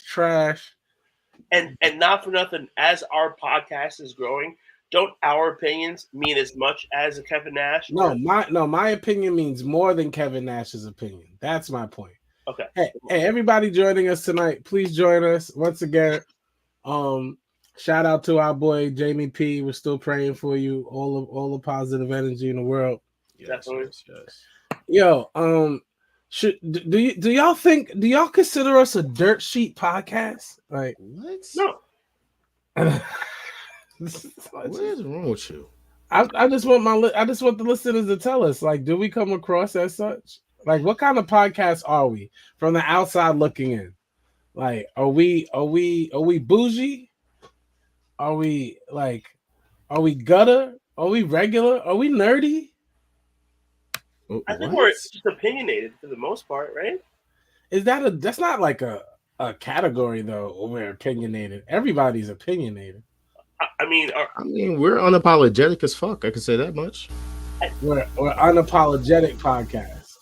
trash. And not for nothing, as our podcast is growing, don't our opinions mean as much as a Kevin Nash? My opinion means more than Kevin Nash's opinion. That's my point. Okay. Hey, everybody joining us tonight, please join us once again. Shout out to our boy Jamie P. We're still praying for you. All the positive energy in the world. Yes. Yo, do y'all consider us a dirt sheet podcast? Like what? No. What is wrong with you? I just want the listeners to tell us, like, do we come across as such? Like, what kind of podcast are we from the outside looking in? Like, are we bougie? Are we gutter? Are we regular? Are we nerdy? I think we're just opinionated for the most part, right? That's not like a category though. We're opinionated. Everybody's opinionated. I mean, we're unapologetic as fuck. I can say that much. We're unapologetic podcast.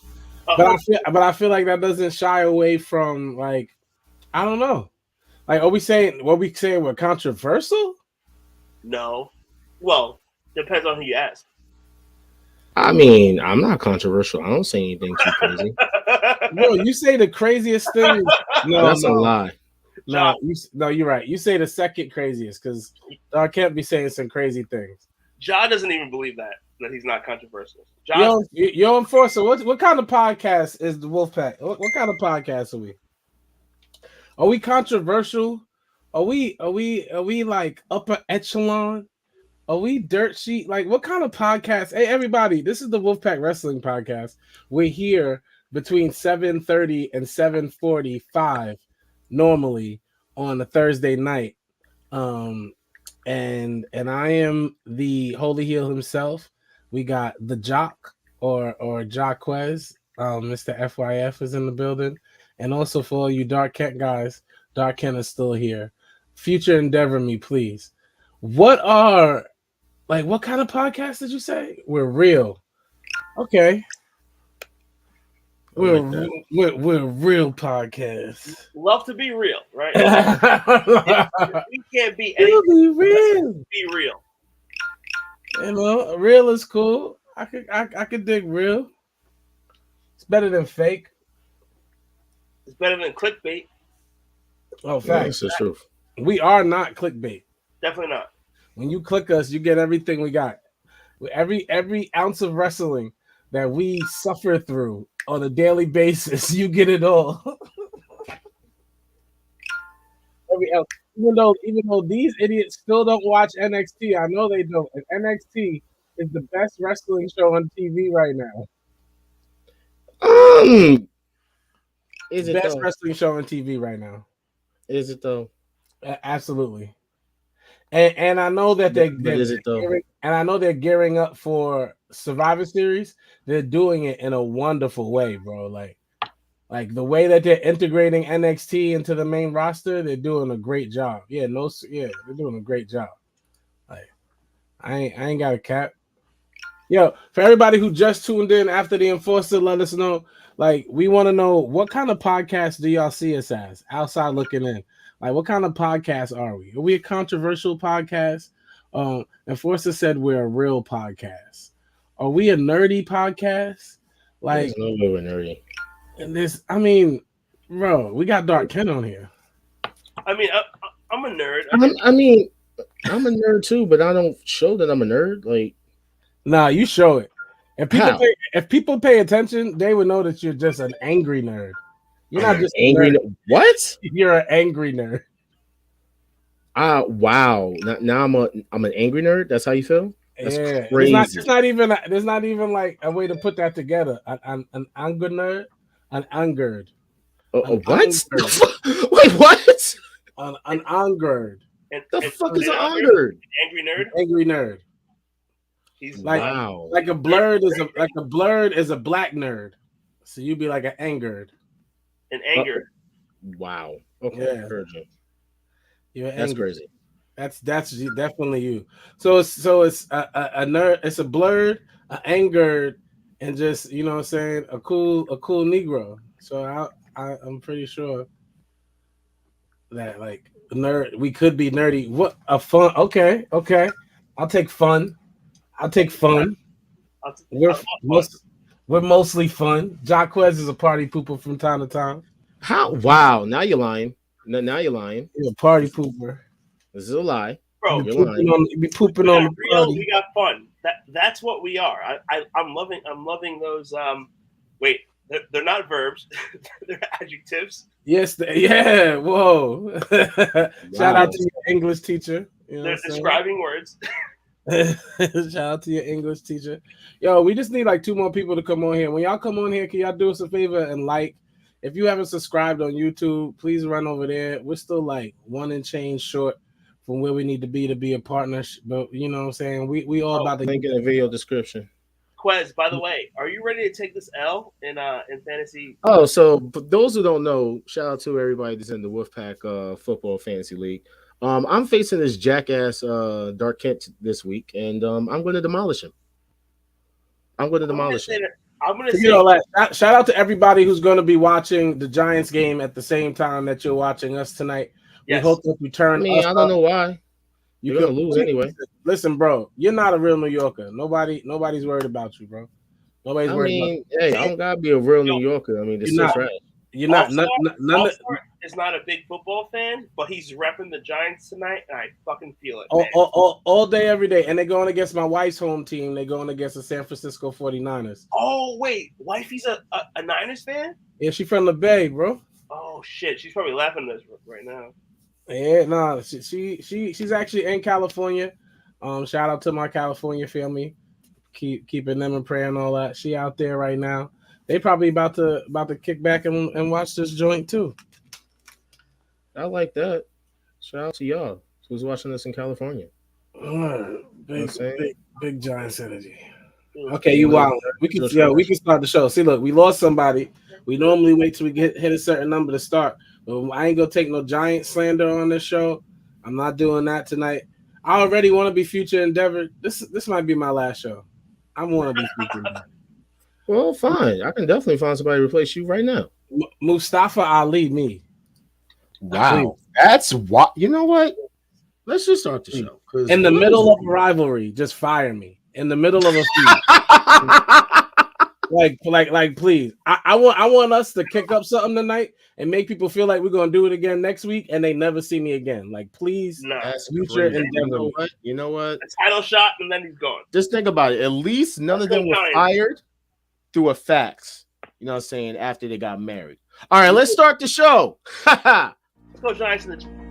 But I feel like that doesn't shy away from, like, I don't know. Like, are we saying we're controversial? No. Well, depends on who you ask. I mean, I'm not controversial. I don't say anything too crazy. No, you say the craziest thing. No, that's a lie. No, you're right. You say the second craziest because I can't be saying some crazy things. John doesn't even believe that he's not controversial. Yo, Enforcer, what kind of podcast is the Wolfpack? What kind of podcast are we? Are we controversial? Are we like upper echelon? Are we dirt sheet? Like, what kind of podcast? Hey, everybody, this is the Wolfpack Wrestling Podcast. We're here between 7:30 and 7:45 normally on a Thursday night. And I am the Holy Heel himself. We got the Jock or Jacquez. Mr. FYF is in the building. And also for all you Dark Kent guys, Dark Kent is still here. Future endeavor me, please. What kind of podcast did you say? We're real. Okay. We're a real podcast. Love to be real, right? We can't be anything. Be real. Be real. You know, real is cool. I could dig real. It's better than fake. It's better than clickbait. Oh, facts. That's the truth. We are not clickbait. Definitely not. When you click us, you get everything we got. Every ounce of wrestling that we suffer through on a daily basis, you get it all. Even though these idiots still don't watch NXT, I know they don't. And NXT is the best wrestling show on TV right now. Is it best wrestling show on TV right now? Is it though? Absolutely. And I know that they're gearing up for Survivor Series. They're doing it in a wonderful way, bro. Like the way that they're integrating NXT into the main roster, they're doing a great job. They're doing a great job. Like, I ain't got a cap. Yo, for everybody who just tuned in after the Enforcer, let us know. Like, we want to know, what kind of podcast do y'all see us as outside looking in? Like, what kind of podcast are we? Are we a controversial podcast? Enforcer said we're a real podcast. Are we a nerdy podcast? Like, no way we're nerdy. And this, I mean, bro, we got Dark Kent on here. I mean, I'm a nerd. I'm a nerd too, but I don't show that I'm a nerd. Like, nah, you show it. If people pay attention, they would know that you're just an angry nerd. You're not just angry. What? You're an angry nerd. Wow. Now I'm an angry nerd. That's how you feel? That's crazy. There's not even like a way to put that together. An angry nerd, an angered. What? Wait, what? An angered. The fuck is an angered? Angry nerd. Angry nerd. He's like a blurred is a black nerd. So you'd be like an angered. An angered. Wow. Okay. Yeah. You're That's crazy. That's definitely you. So it's a nerd. It's a blurred, an angered, and just, you know what I'm saying, a cool Negro. So I'm pretty sure. that like nerd. We could be nerdy. What a fun. Okay. I'll take fun. We're mostly fun. Jaquez is a party pooper from time to time. How? Wow. Now you're lying. Now you're lying. He's a party pooper. This is a lie. Bro, you're lying. Be pooping on the real, party. we got fun. That's what we are. I'm loving those. Wait, they're not verbs. They're adjectives. Yes. Yeah. Whoa. Shout out to your English teacher. You know they're describing words. Shout out to your English teacher. Yo, we just need like 2 more people to come on here. When y'all come on here, can y'all do us a favor and like? If you haven't subscribed on YouTube, please run over there. We're still like 1 and change short from where we need to be a partner. But you know what I'm saying? We all about to link in the video description. Quez, by the way, are you ready to take this L in fantasy? Oh, so for those who don't know, shout out to everybody that's in the Wolfpack football fantasy league. I'm facing this jackass Dark Kent this week, and I'm going to demolish him. I'm going to demolish him. I'm going to say, shout out to everybody who's going to be watching the Giants game at the same time that you're watching us tonight. Yes. We hope that you turn. I don't know why. You're going to lose anyway. Listen, bro, you're not a real New Yorker. Nobody's worried about you, bro. Nobody's worried about you. Hey, I don't got to be a real New Yorker. I mean, this is right. You're not. None is not a big football fan, but he's repping the Giants tonight, and I fucking feel it. All day, every day. And they're going against my wife's home team. They're going against the San Francisco 49ers. Oh, wait. Wifey's a Niners fan? Yeah, she's from the Bay, bro. Oh, shit. She's probably laughing at us right now. Yeah, no, she's actually in California. Shout out to my California family. Keeping them in prayer and all that. She out there right now. They probably about to kick back and watch this joint too. I like that. Shout out to y'all who's watching this in California. Big Giants energy. Okay, you wild. We can start the show. See, look, we lost somebody. We normally wait till we hit a certain number to start. But I ain't gonna take no Giant slander on this show. I'm not doing that tonight. I already want to be future endeavor. This might be my last show. I want to be future endeavor. Well, fine. I can definitely find somebody to replace you right now. Mustafa Ali, me. Wow. That's what. You know what? Let's just start the show. In the middle of a rivalry, just fire me. In the middle of a feud. like, please. I want us to kick up something tonight and make people feel like we're gonna do it again next week, and they never see me again. Like, please, future endeavor. You know what? A title shot, and then he's gone. Just think about it. At least none of them were fired through a fax. You know what I'm saying? After they got married. All right, let's start the show. Let's go Giants in the.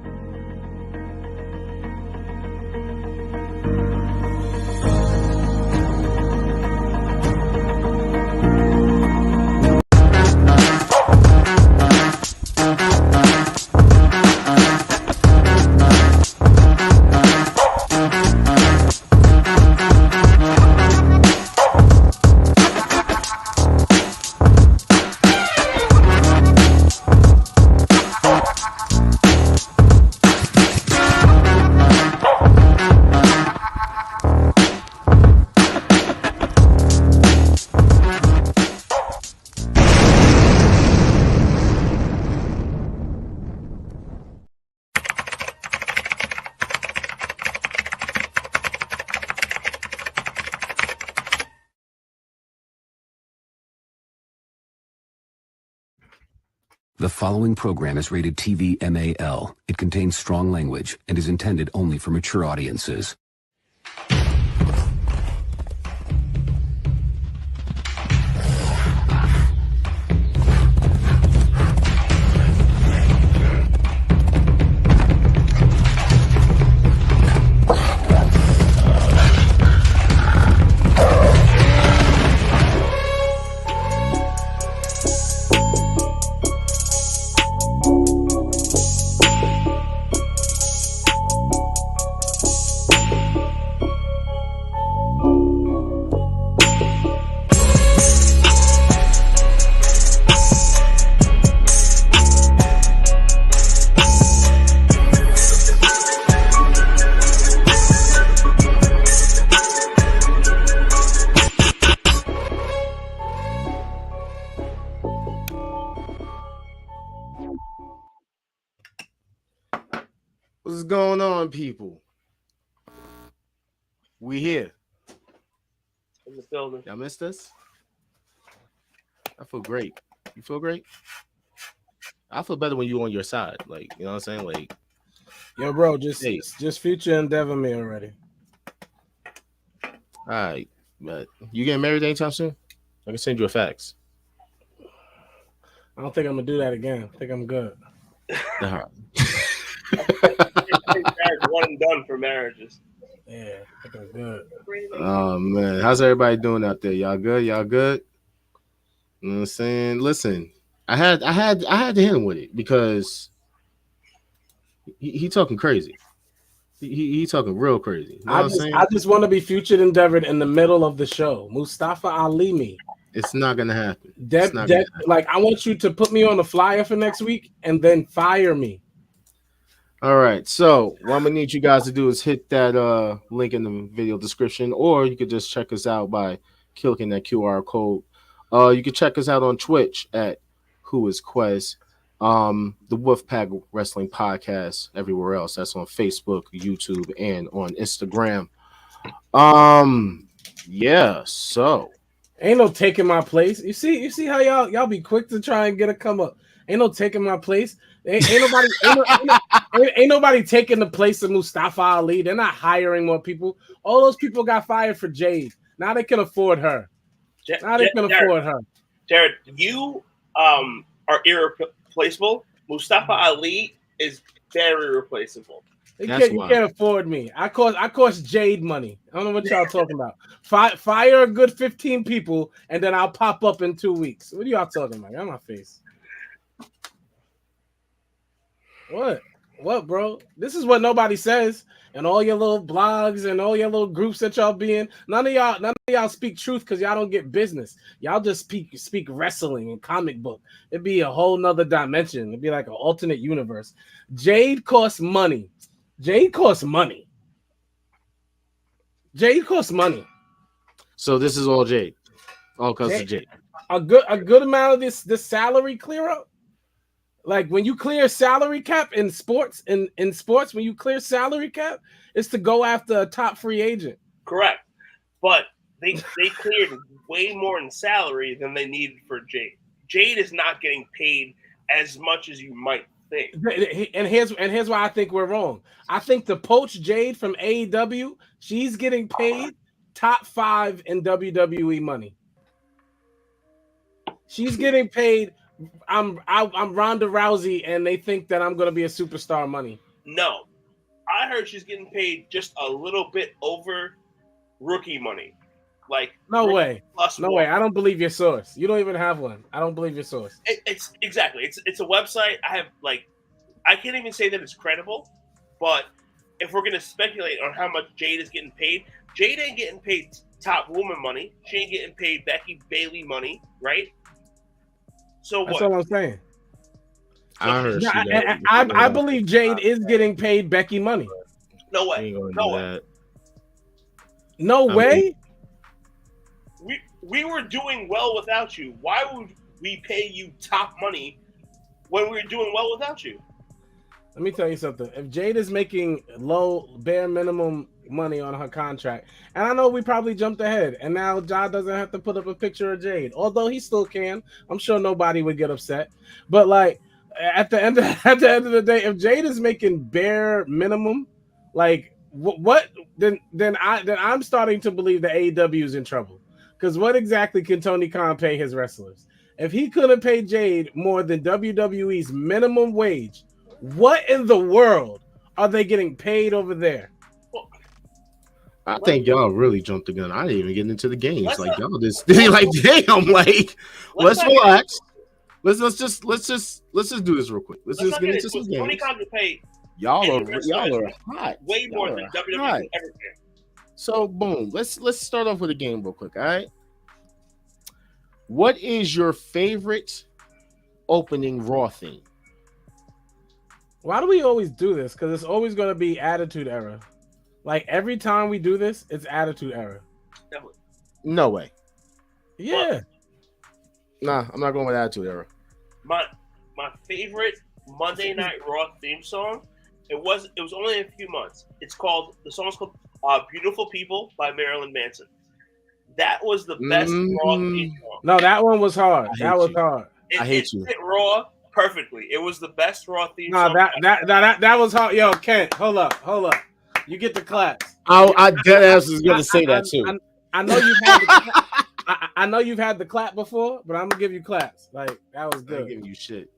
The following program is rated TV MAL. It contains strong language and is intended only for mature audiences. What's going on, people? We here. In the building. Y'all missed us? I feel great. You feel great? I feel better when you on your side. Like, you know what I'm saying? Like, Yo, bro, just hey. future endeavor me already. All right. But you getting married anytime soon? I can send you a fax. I don't think I'm gonna do that again. I think I'm good. All right. One and done for marriages. Yeah, I think I'm good. Oh man, how's everybody doing out there? Y'all good? Y'all good? You know what I'm saying? Listen, I had to hit him with it because he talking crazy. He talking real crazy. You know what I'm saying? I just want to be future endeavored in the middle of the show. Mustafa Ali me. It's not gonna happen. Like I want you to put me on the flyer for next week and then fire me. All right. So what I'm gonna need you guys to do is hit that link in the video description, or you could just check us out by clicking that QR code. You can check us out on Twitch at Who Is Quez, the Wolfpack Wrestling Podcast, everywhere else. That's on Facebook, YouTube, and on Instagram. Yeah, so ain't no taking my place. You see how y'all be quick to try and get a come up. Ain't no taking my place. Ain't nobody taking the place of Mustafa Ali. They're not hiring more people. All those people got fired for Jade. Now they can afford her. Afford her. Jared, you are irreplaceable. Mustafa Ali is very replaceable. You can't afford me. I cost Jade money. I don't know what y'all talking about. Fire a good 15 people, and then I'll pop up in 2 weeks. What are y'all talking about? Get on my face. What, bro? This is what nobody says. And all your little blogs and all your little groups that y'all be in. None of y'all speak truth because y'all don't get business. Y'all just speak wrestling and comic book. It'd be a whole nother dimension. It'd be like an alternate universe. Jade costs money. Jade costs money. So this is all Jade. All because of Jade. A good amount of this salary clear up. Like when you clear salary cap in sports, when you clear salary cap, it's to go after a top free agent. Correct. But they cleared way more in salary than they needed for Jade. Jade is not getting paid as much as you might think. And here's why I think we're wrong. I think to poach Jade from AEW, she's getting paid top 5 in WWE money. She's getting paid. I'm Ronda Rousey, and they think that I'm gonna be a superstar money. No, I heard she's getting paid just a little bit over rookie money. Like no way. I don't believe your source. You don't even have one. I don't believe your source. It's exactly. It's a website. I can't even say that it's credible, but if we're gonna speculate on how much Jade is getting paid, Jade ain't getting paid top woman money. She ain't getting paid Becky Bailey money, right? So that's what? all I'm saying. I believe Jade is getting paid Becky money. No way. No way. We were doing well without you. Why would we pay you top money when we were doing well without you? Let me tell you something. If Jade is making low, bare minimum money on her contract, and I know we probably jumped ahead, and now Ja doesn't have to put up a picture of Jade, although he still can. I'm sure nobody would get upset. But like at the end of the day, if Jade is making bare minimum, like what? Then I'm starting to believe that AEW is in trouble. Because what exactly can Tony Khan pay his wrestlers? If he couldn't pay Jade more than WWE's minimum wage, what in the world are they getting paid over there? I think y'all really jumped the gun. I didn't even get into the games. Like y'all just like damn. Like let's relax. Let's just do this real quick. Let's just get into some games. Tony Khan can pay. Y'all are hot. Way more than WWE ever can. So boom, let's start off with a game real quick. All right. What is your favorite opening Raw theme? Why do we always do this? Because it's always going to be Attitude Era. Like every time we do this, it's Attitude Era. No way. Yeah. Nah, I'm not going with Attitude Era. My favorite Monday Night Raw theme song It was only a few months. The song's called "Beautiful People" by Marilyn Manson. That was the best Raw theme song. No, that one was hard. That was hard. I hate you. It fit Raw perfectly. It was the best Raw theme No, song. that was hard. Yo, Kent, hold up. You get the claps. I dead ass was going to say that too. I know you've had the, I know you've had the clap before, but I'm gonna give you claps. Like that was good. I'm giving you shit.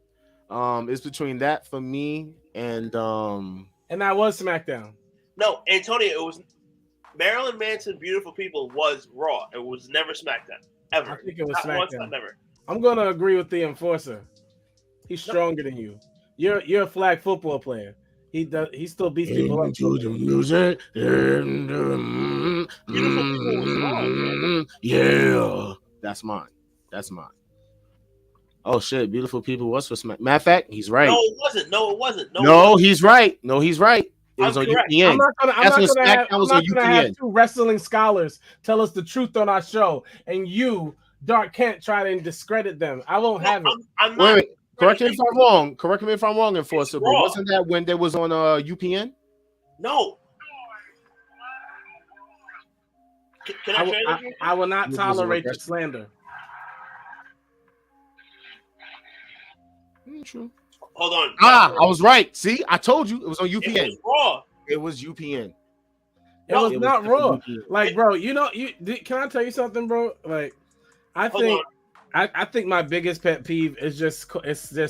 It's between that for me and that was SmackDown. No, Antonio, it was Marilyn Manson. Beautiful People was Raw. It was never SmackDown ever. I think it was not SmackDown. Once, not never. I'm gonna agree with the enforcer. He's stronger than you. You're a flag football player. He still beats people up. Yeah, that's mine. Oh shit, Beautiful People was for Smack. Matter of fact, he's right. No, it wasn't. He's right. It was on UPN. I'm not gonna have two wrestling scholars tell us the truth on our show, and you, Dark Kent, try to discredit them. I won't have it. I'm not. Wait. Correct me if I'm wrong, Enforcer. But wasn't that when there was on UPN? No. Can I will not tolerate the slander. True. Hold on. I was right. See, I told you it was on UPN. It was Raw. It was UPN. It was not Raw. Like, bro, can I tell you something, bro? Like, I think my biggest pet peeve is just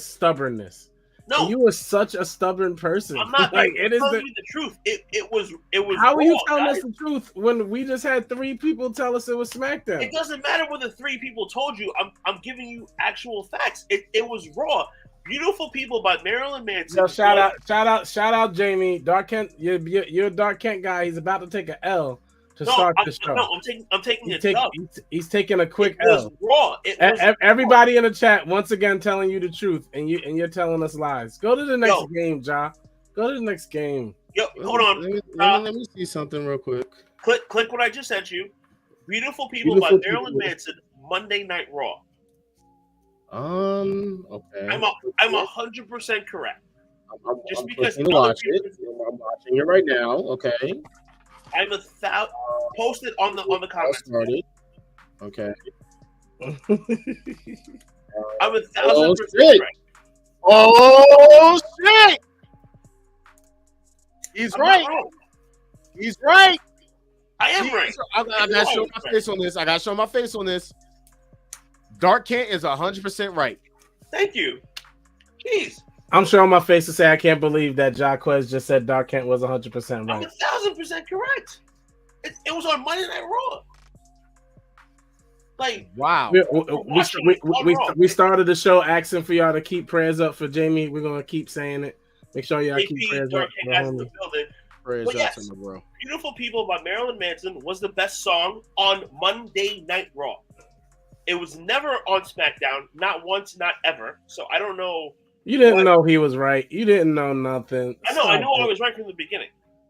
stubbornness. No, and you are such a stubborn person. I'm not like it is the truth. It was. How are you telling guys. us the truth when we just had 3 people tell us it was SmackDown? It doesn't matter what the 3 people told you. I'm giving you actual facts. It was Raw. Beautiful People by Marilyn Manson. Yo, shout out, Jamie. Dark Kent, you're a Dark Kent guy. He's about to take an L to start the show. No, I'm taking it up. He's taking a quick L. Raw. Everybody in the chat once again telling you the truth, and you're telling us lies. Go to the next game, Ja. Go to the next game. Yo, hold on. Let me see something real quick. Click what I just sent you. Beautiful People by Marilyn Manson. Monday Night Raw. Okay. I'm 100% correct. I'm because I'm watching it right now. Okay. I'm posted on the comments. Okay. I'm 1,000% correct. Oh shit! He's right. He's right. I am right. I gotta show my face on this. Dark Kent is 100% right. Thank you. Jeez. I'm showing my face to say I can't believe that Jaquez just said Dark Kent was 100% right. I'm 1,000% correct. It was on Monday Night Raw. Like, wow. We started the show asking for y'all to keep prayers up for Jamie. We're gonna keep saying it. Make sure y'all keep prayers up. Prayers up to my bro. Beautiful People by Marilyn Manson was the best song on Monday Night Raw. It was never on SmackDown, not once, not ever. So I don't know. You didn't know he was right. You didn't know nothing. I knew I was right from the beginning.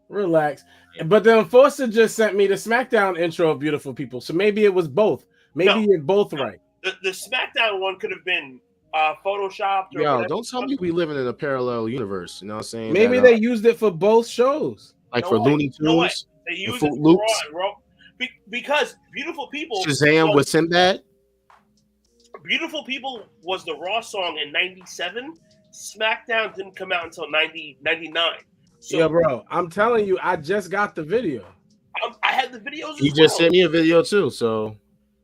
Relax. But the enforcer just sent me the SmackDown intro of Beautiful People. So maybe it was both. Maybe you're both right. The SmackDown one could have been photoshopped. Or whatever. Don't tell me we living in a parallel universe. You know what I'm saying? Maybe they used it for both shows. Like for Looney Tunes? They used it for Raw. Because Beautiful People... Shazam with Sinbad? Beautiful People was the Raw song in 97. SmackDown didn't come out until 99. So, yeah, bro. I'm telling you, I just got the video. I had the videos. You just sent me a video too, so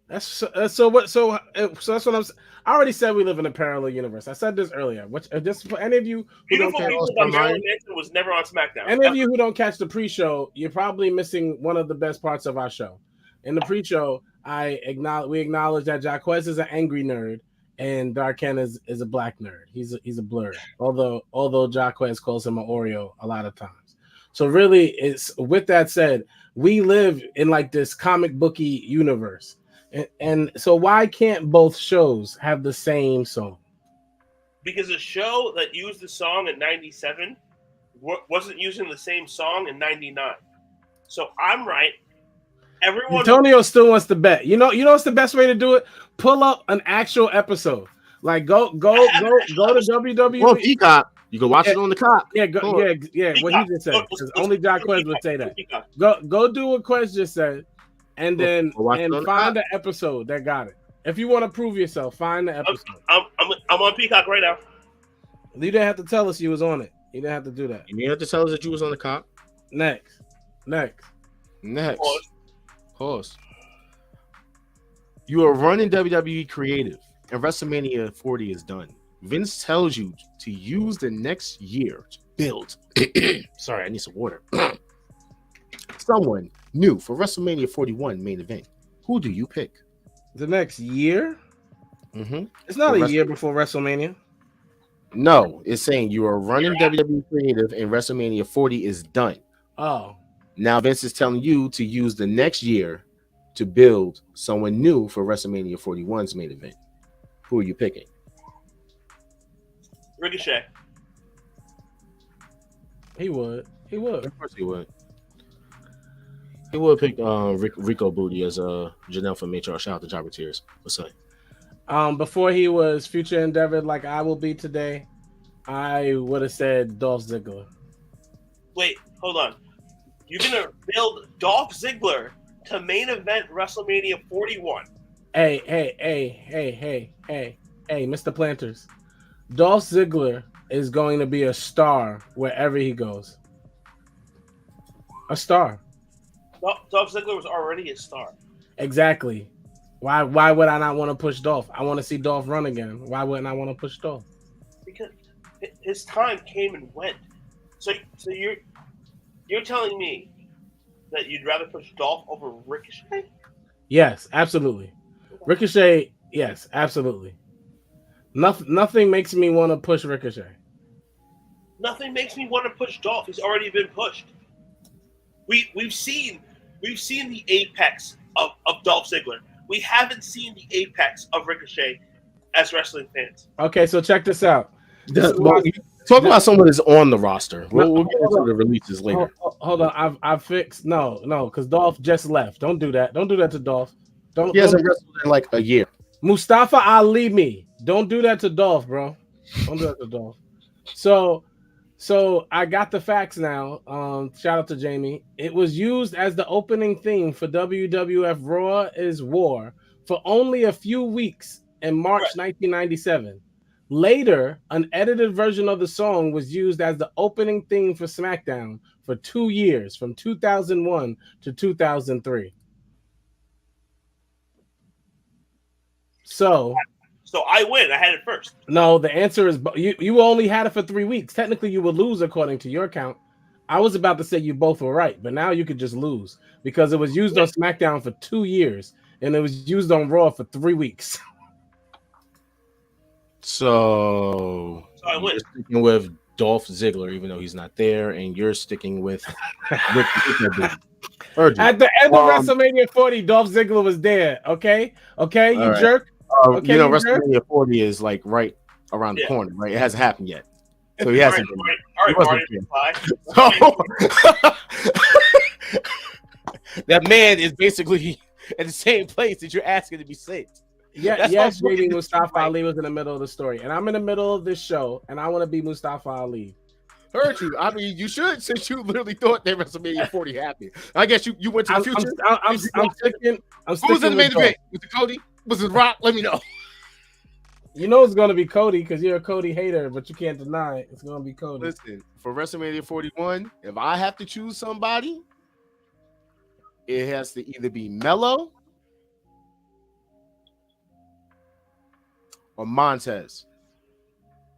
that's that's what I'm. I already said we live in a parallel universe. I said this earlier. Which just for any of you who Beautiful People by Marilyn Manson was never on SmackDown. Any of you who don't catch the pre-show, you're probably missing one of the best parts of our show. In the pre-show, we acknowledge that Jaquez is an angry nerd and Dark Kent is a black nerd. He's a blur. Although Jaquez calls him an Oreo a lot of times. So really, it's with that said, we live in like this comic booky universe. And so why can't both shows have the same song? Because a show that used the song in 97 wasn't using the same song in 99. So I'm right. Everyone. Antonio still wants to bet. You know what's the best way to do it? Pull up an actual episode. Like go to WWE. Well, Peacock. You can watch it on the clock. Yeah, go, Hold on. yeah. What he just said. Because only John Quez would say that. Go do what Quez just said, and then find the episode that got it. If you want to prove yourself, find the episode. I'm on Peacock right now. You didn't have to tell us you was on it. You didn't have to do that. You didn't have to tell us that you was on the clock. Next. Pause. You are running WWE creative, and WrestleMania 40 is done. Vince tells you to use the next year to build. Sorry, I need some water. Someone new for WrestleMania 41 main event. Who do you pick? The next year? Mm-hmm. It's not a year before WrestleMania. No, it's saying you are running WWE creative, and WrestleMania 40 is done. Oh. Now Vince is telling you to use the next year to build someone new for WrestleMania 41's main event. Who are you picking? Ricochet. He would. Of course he would. He would pick Rico Booty as Janelle from HR. Shout out to Jobber Tears. What's up? Before he was future endeavored like I will be today, I would have said Dolph Ziggler. Wait, hold on. You're gonna build Dolph Ziggler to main event WrestleMania 41. Hey, Mr. Planters. Dolph Ziggler is going to be a star wherever he goes. A star. Dolph Ziggler was already a star. Exactly. Why would I not want to push Dolph? I want to see Dolph run again. Why wouldn't I want to push Dolph? Because his time came and went. So you're telling me that you'd rather push Dolph over Ricochet? Yes, absolutely. Ricochet, yes, absolutely. Nothing makes me want to push Ricochet. Nothing makes me want to push Dolph. He's already been pushed. We've seen the apex of Dolph Ziggler. We haven't seen the apex of Ricochet as wrestling fans. Okay, so check this out. Talk about someone that's on the roster. We'll get into the releases later. Hold on, I've fixed. No, because Dolph just left. Don't do that. Don't do that to Dolph. He hasn't wrestled in like a year. Mustafa Ali me. Don't do that to Dolph, bro. Don't do that to Dolph. So I got the facts now. Shout out to Jamie. It was used as the opening theme for WWF Raw is War for only a few weeks in March 1997. Later, an edited version of the song was used as the opening theme for SmackDown for 2 years, from 2001 to 2003. So I win. I had it first. No, the answer is you only had it for 3 weeks. Technically, you would lose according to your count. I was about to say you both were right, but now you could just lose because it was used on SmackDown for 2 years and it was used on Raw for 3 weeks. So I win. You're sticking with Dolph Ziggler, even though he's not there, and you're sticking with Rick. At the end of WrestleMania 40, Dolph Ziggler was there. Okay, you right. jerk. Okay, WrestleMania 40 is like right around the corner, right? It hasn't happened yet, so he hasn't. All right, that man is basically at the same place that you're asking to be saved. Yeah, yes, maybe Mustafa Ali was in the middle of the story, and I'm in the middle of this show, and I want to be Mustafa Ali. Heard you. I mean, you should, since you literally thought that WrestleMania 40 happened. I guess you went to the future. I'm sticking. Who's in the main event? Was it Cody? Was it Rock? Let me know. You know it's gonna be Cody because you're a Cody hater, but you can't deny it. It's gonna be Cody. Listen, for WrestleMania 41, if I have to choose somebody, it has to either be Melo or Montez.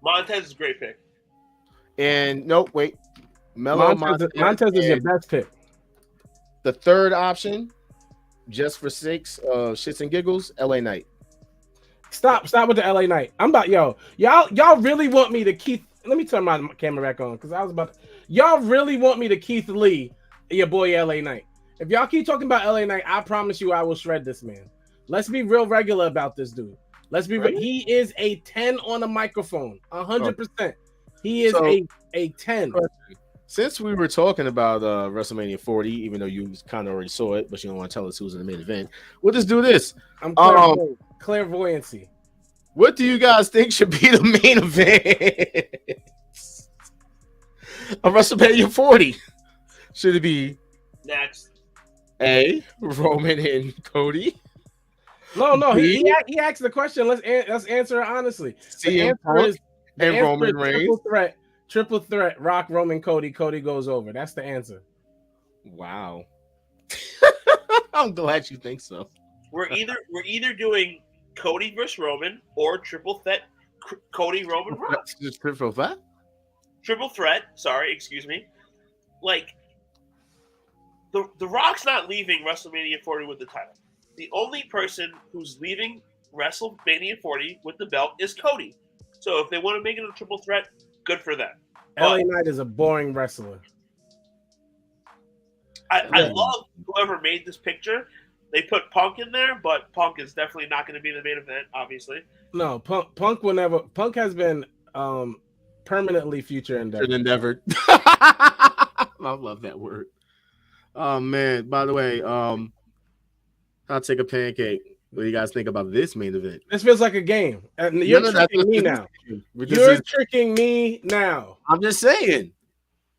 Montez is a great pick. And no, wait. Melo Montez is your best pick. The third option, just for shits and giggles, LA Knight. Stop with the LA Knight. I'm about y'all really want me to Keith. Let me turn my camera back on because I was about to. Y'all really want me to Keith Lee, your boy LA Knight. If y'all keep talking about LA Knight, I promise you I will shred this man. Let's be real regular about this dude. Let's be real. He is a 10 on a microphone. 100%. He is a 10. Since we were talking about WrestleMania 40, even though you kind of already saw it, but you don't want to tell us who's in the main event, we'll just do this. I'm clairvoyancy. What do you guys think should be the main event? of WrestleMania 40? Should it be Next. A, Roman and Cody? No. B, He asked the question. Let's answer it honestly. The CM answer Punk is and Roman Reigns? Triple threat. Rock, Roman, Cody. Cody goes over. That's the answer. Wow. I'm glad you think so. We're either doing Cody versus Roman or triple threat Cody, Roman, Rock. Just triple threat? Triple threat. Sorry, excuse me. Like the Rock's not leaving WrestleMania 40 with the title. The only person who's leaving WrestleMania 40 with the belt is Cody. So if they want to make it a triple threat, good for them. LA Knight is a boring wrestler. I love whoever made this picture. They put Punk in there, but Punk is definitely not going to be the main event, obviously. No, Punk will never. Punk has been permanently future endeavored. I love that word. Oh man! By the way, I'll take a pancake. What do you guys think about this main event? This feels like a game. You're tricking me now. You're tricking me now. I'm just saying.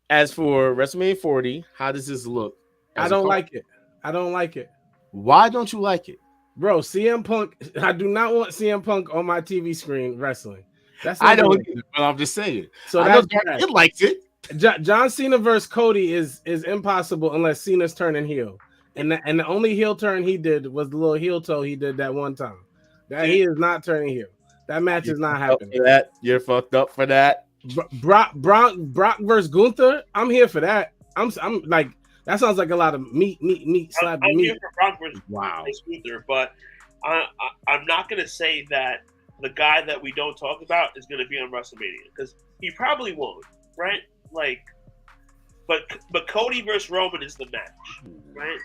As for WrestleMania 40, how does this look? I don't like it. I don't like it. Why don't you like it? Bro, CM Punk, I do not want CM Punk on my TV screen wrestling. That's I don't either, but I'm just saying. So that's it likes it. John Cena versus Cody is impossible unless Cena's turning heel. And the only heel turn he did was the little heel toe he did that one time. That he is not turning heel. That match is not happening. You're fucked up for that. Brock versus Gunther. I'm here for that. I'm like, that sounds like a lot of meat slapping I'm meat. here for Brock versus Gunther, but I'm not going to say that the guy that we don't talk about is going to be on WrestleMania because he probably won't, right? Like, but Cody versus Roman is the match, right?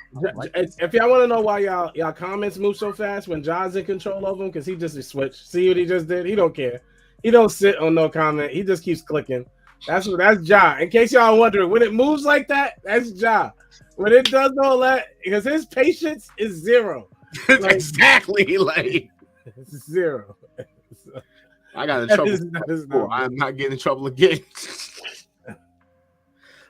If y'all want to know why y'all comments move so fast when John's in control of them, because he just switched. See what he just did? He don't care. He don't sit on no comment. He just keeps clicking. That's Ja. In case y'all wondering, when it moves like that, that's Ja. When it does all that, because his patience is zero. Like, exactly like zero. I got in trouble. I'm not getting in trouble again.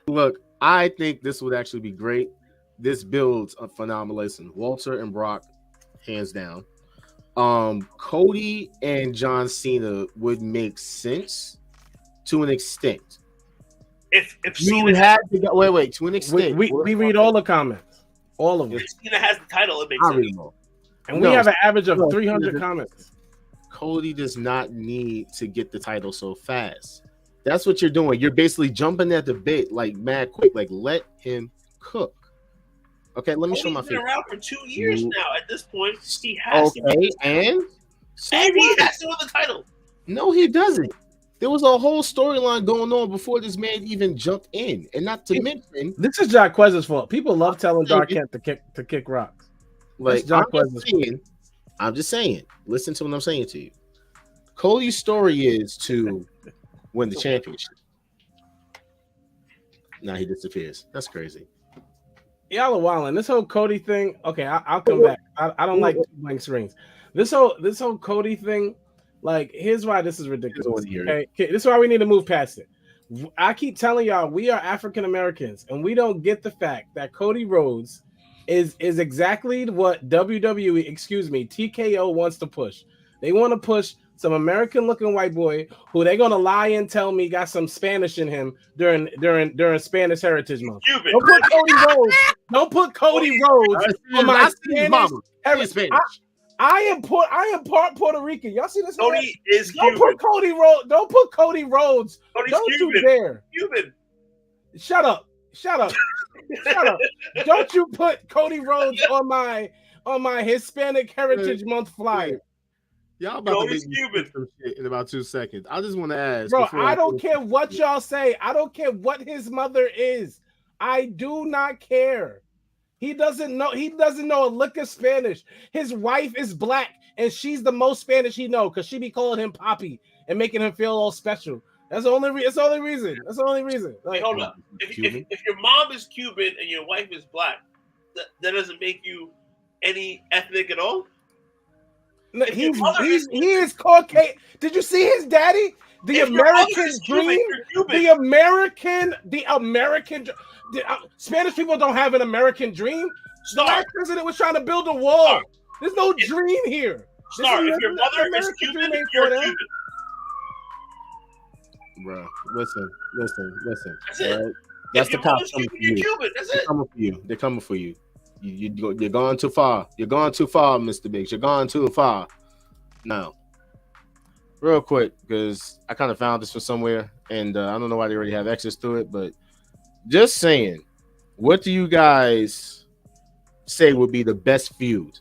Look, I think this would actually be great. This builds a phenomenalism. Walter and Brock, hands down. Cody and John Cena would make sense to an extent. If you Cena had to go, wait, to an extent. We read all the comments. All of them. If Cena has the title, it makes sense. And we have an average of 300 comments. Cody does not need to get the title so fast. That's what you're doing. You're basically jumping at the bit like mad quick. Like, let him cook. Okay, let me show my face. He's been around for 2 years now. At this point, he has to. Okay, and he has to win the title. No, he doesn't. There was a whole storyline going on before this man even jumped in, and not to mention, this is Jacquez's fault. People love telling Dark Kent to kick rocks. Like, I'm just saying. Listen to what I'm saying to you. Cody's story is to win the championship. Now he disappears. That's crazy. Y'all are wilding. This whole Cody thing. Okay, I'll come back. I don't like blank screens. This whole Cody thing. Like, here's why this is ridiculous. Okay, this is why we need to move past it. I keep telling y'all we are African Americans, and we don't get the fact that Cody Rhodes is exactly what WWE, TKO wants to push. They want to push some American-looking white boy who they're gonna lie and tell me got some Spanish in him during Spanish Heritage Month. Don't put Cody Rhodes on my Spanish heritage. I am part Puerto Rican. Y'all see this? Cody is Cuban. Don't put Cody Rhodes. Cody's don't Cuban. You dare. Cuban. Shut up. Don't you put Cody Rhodes on my Hispanic Heritage Month flyer. Y'all about to make me some shit in about 2 seconds. I just want to ask. Bro, I don't care what y'all say. I don't care what his mother is. I do not care. He doesn't know a lick of Spanish. His wife is black, and she's the most Spanish he knows because she be calling him Poppy and making him feel all special. That's the only reason. Like, hey, hold up. If your mom is Cuban and your wife is black, that doesn't make you any ethnic at all? No, he is Caucasian. Did you see his daddy? The If your mother American is Cuban, dream. you're Cuban. The American. Spanish people don't have an American dream. The Star, last president was trying to build a wall. Star. There's no dream here. Star, if your mother is American Cuban, dream ain't you're for them. Cuban. Bro, listen. That's it. All right? That's If the your cops mother's coming Cuban, for you're you. Cuban. That's They're it. coming for you. They're coming for you. You're going too far. You're going too far, Mr. Biggs. You're going too far. Now, real quick, because I kind of found this from somewhere, and I don't know why they already have access to it, but just saying, what do you guys say would be the best feud?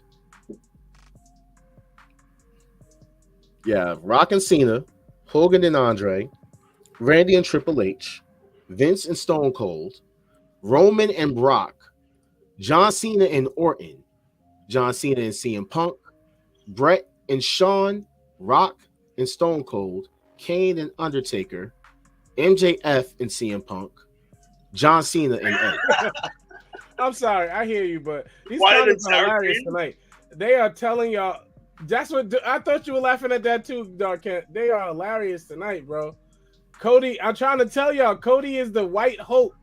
Yeah, Rock and Cena, Hogan and Andre, Randy and Triple H, Vince and Stone Cold, Roman and Brock, John Cena and Orton, John Cena and CM Punk, Brett and Shawn, Rock and Stone Cold, Kane and Undertaker, MJF and CM Punk, John Cena and Edge. I'm sorry, I hear you, but these Why comments did are it hilarious sound tonight. They are telling y'all. That's what I thought you were laughing at that too, Dark Kent. They are hilarious tonight, bro. Cody, I'm trying to tell y'all, Cody is the white hope.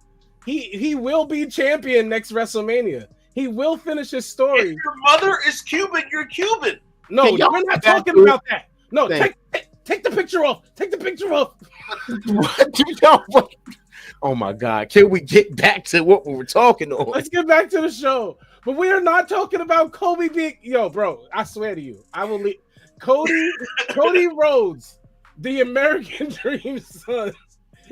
He will be champion next WrestleMania. He will finish his story. If your mother is Cuban, you're Cuban. No, Can y'all we're not get back talking to it? about that. No, Thank take the picture off. Take the picture off. What? Oh my God! Can we get back to what we were talking on? Let's get back to the show. But we are not talking about Kobe being bro. I swear to you, I will leave. Cody Rhodes, the American Dream son,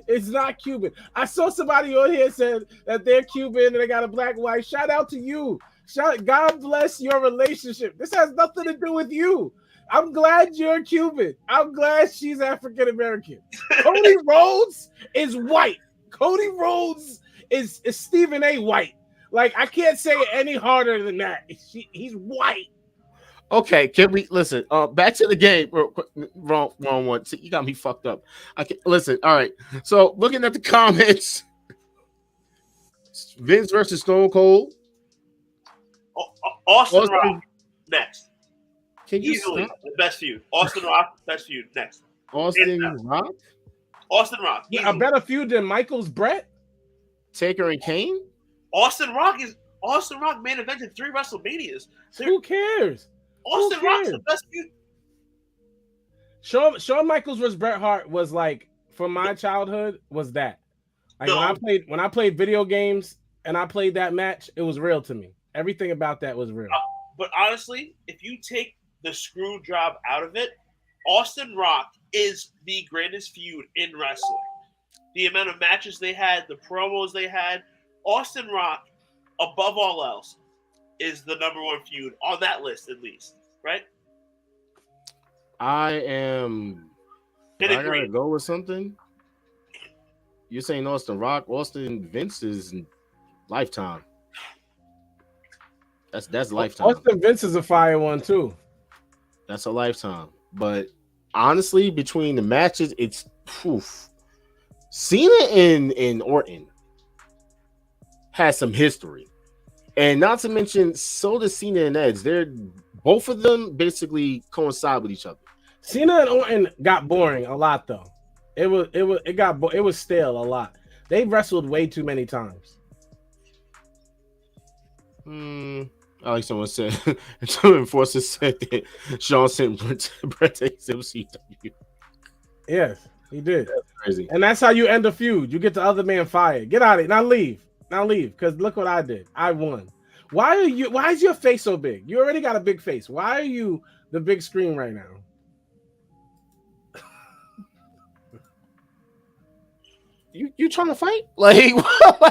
is not Cuban. I saw somebody on here said that they're Cuban and they got a black wife. Shout out to you. God bless your relationship. This has nothing to do with you. I'm glad you're Cuban. I'm glad she's African American. Cody Rhodes is white. Cody Rhodes is Stephen A. White. Like, I can't say it any harder than that. He's white. Okay, can we listen? Back to the game. Wrong one. See, you got me fucked up. Listen. All right. So, looking at the comments, Vince versus Stone Cold. Austin Rock next. Can you Easily stop? the best feud. Austin Rock, best feud next. Austin Rock, Austin Rock. A Easily. better feud than Michaels Brett? Taker and Kane. Austin Rock main evented 3 WrestleManias. So Who cares? Austin Rock's the best feud. Shawn Michaels versus Bret Hart was like, from my childhood, was that. Like, No. when I played video games and I played that match, it was real to me. Everything about that was real. But honestly, if you take the screw job out of it, Austin Rock is the greatest feud in wrestling. The amount of matches they had, the promos they had, Austin Rock, above all else, is the number 1 feud on that list, at least, right? I gotta agreed. go with something. You're saying Austin Rock, Austin Vince is lifetime. That's lifetime. Austin Vince is a fire one too. That's a lifetime. But honestly, between the matches, it's poof. Cena and Orton has some history. And not to mention, so does Cena and Edge. They're both of them basically coincide with each other. Cena and Orton got boring a lot though. It was stale a lot. They wrestled way too many times. Like someone said, some enforcers said that Sean sent Brett to MCW. Yes, he did. That's crazy. And that's how you end a feud. You get the other man fired. Get out of it. Now leave. Because look what I did. I won. Why is your face so big? You already got a big face. Why are you the big screen right now? You trying to fight? Like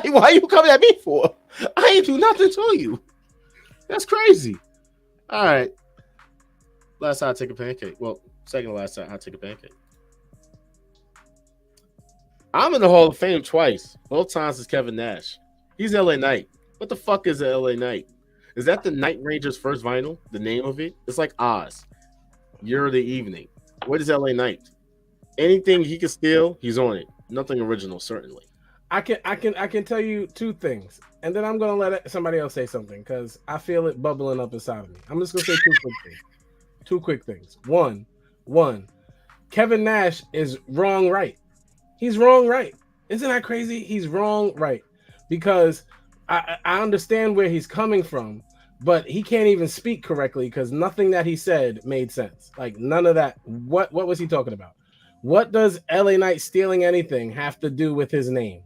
why you coming at me for? I ain't do nothing to you. That's crazy. All right. Last time I take a pancake. Well, second to last time I take a pancake. I'm in the Hall of Fame twice. Both times is Kevin Nash. He's LA Knight. What the fuck is a LA Knight? Is that the Night Rangers' first vinyl? The name of it? It's like Oz. You're the evening. What is LA Knight? Anything he can steal, he's on it. Nothing original, certainly. I can tell you 2 things, and then I'm gonna let somebody else say something because I feel it bubbling up inside of me. I'm just gonna say 2 quick things. 2 quick things. One. Kevin Nash is wrong, right? He's wrong, right? Isn't that crazy? He's wrong, right? Because I understand where he's coming from, but he can't even speak correctly because nothing that he said made sense. Like none of that. What was he talking about? What does LA Knight stealing anything have to do with his name?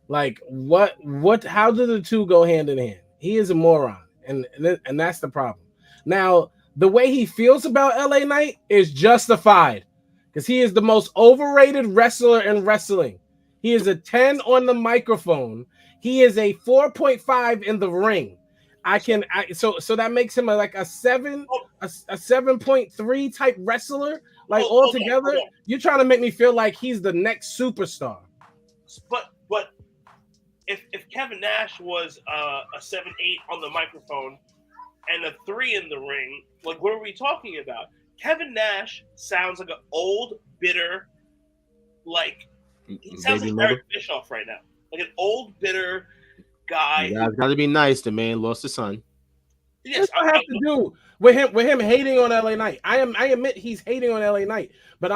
Like what? How do the two go hand in hand? He is a moron, and that's the problem. Now, the way he feels about LA Knight is justified because he is the most overrated wrestler in wrestling. He is a 10 on the microphone. He is a 4.5 in the ring. So that makes him like a 7.3 type wrestler. Like altogether, you're trying to make me feel like he's the next superstar. But if Kevin Nash was a 7-8 on the microphone and a 3 in the ring, like what are we talking about? Kevin Nash sounds like an old, bitter, like he sounds like Eric Bischoff right now, like an old, bitter guy. You guys got to be nice. The man lost his son. Yes, I have to do with him hating on LA Knight. I admit he's hating on LA Knight, but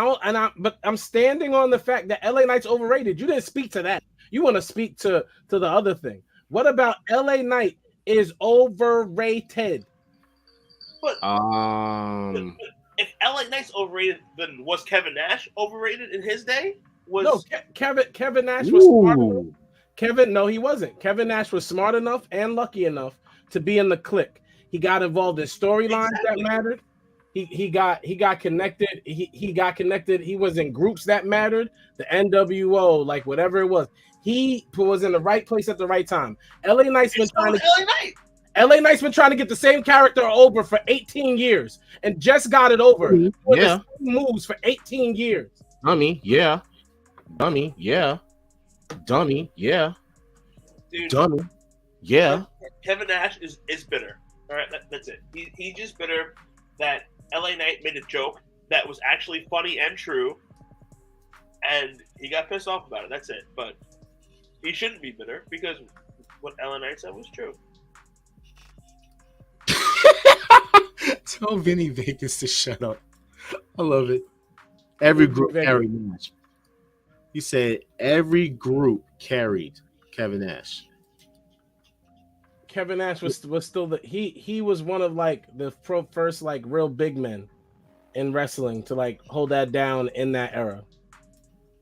I'm standing on the fact that LA Knight's overrated. You didn't speak to that. You want to speak to the other thing. What about LA Knight is overrated? But if LA Knight's overrated, then was Kevin Nash overrated in his day? No, Kevin Nash was smart enough. No, he wasn't. Kevin Nash was smart enough and lucky enough to be in the clique. He got involved in storylines that mattered. He got connected. He got connected. He was in groups that mattered. The NWO, like whatever it was. He was in the right place at the right time. LA Knight's been trying to get the same character over for 18 years and just got it over. Yeah. Moves for 18 years. Dummy, yeah. Dummy, yeah. Dummy, yeah. Dude, dummy, yeah. Kevin Nash is bitter. All right, that's it. He's just bitter that LA Knight made a joke that was actually funny and true, and he got pissed off about it. That's it. But he shouldn't be bitter because what LA Knight said was true. Tell Vinny Vegas to shut up. I love it. Every group carried Nash. He said every group carried Kevin Nash. Kevin Nash was still he was one of like the first like real big men in wrestling to like hold that down in that era.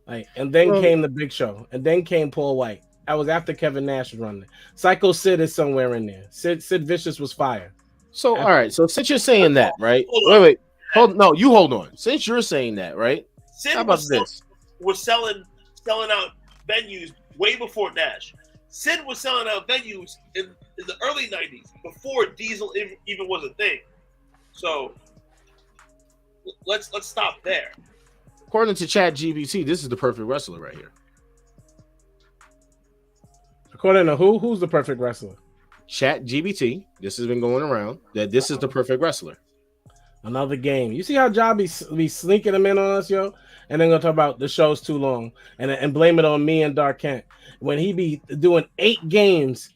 Like, and then came the Big Show, and then came Paul White. That was after Kevin Nash was running. Psycho Sid is somewhere in there. Sid Vicious was fire. So all right, so since you're saying that, right? Wait, hold on. Since you're saying that, right? Sid how about this? Was selling out venues way before Nash. Sid was selling out venues in the early 90s before Diesel even was a thing. So let's stop there. According to ChatGPT, this is the perfect wrestler right here. According to who? Who's the perfect wrestler? ChatGPT. This has been going around that this is the perfect wrestler. Another game. You see how John be sneaking them in on us, yo? And then gonna talk about the show's too long and blame it on me and Dark Kent. When he be doing 8 games,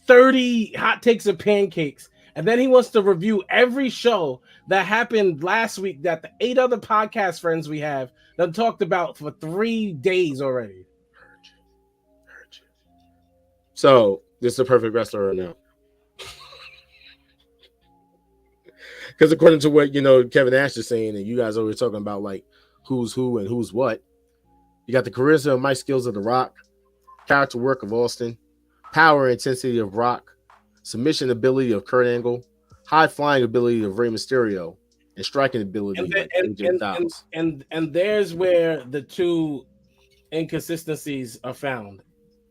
30 hot takes of pancakes, and then he wants to review every show that happened last week that the 8 other podcast friends we have done talked about for 3 days already. Heard you. So this is the perfect wrestler right now. Because according to what Kevin Nash is saying, and you guys always talking about like who's who and who's what, you got the charisma and mic skills of The Rock, character work of Austin, power and intensity of Rock, submission ability of Kurt Angle, high flying ability of Rey Mysterio, and striking ability of AJ Styles. And there's where the two inconsistencies are found.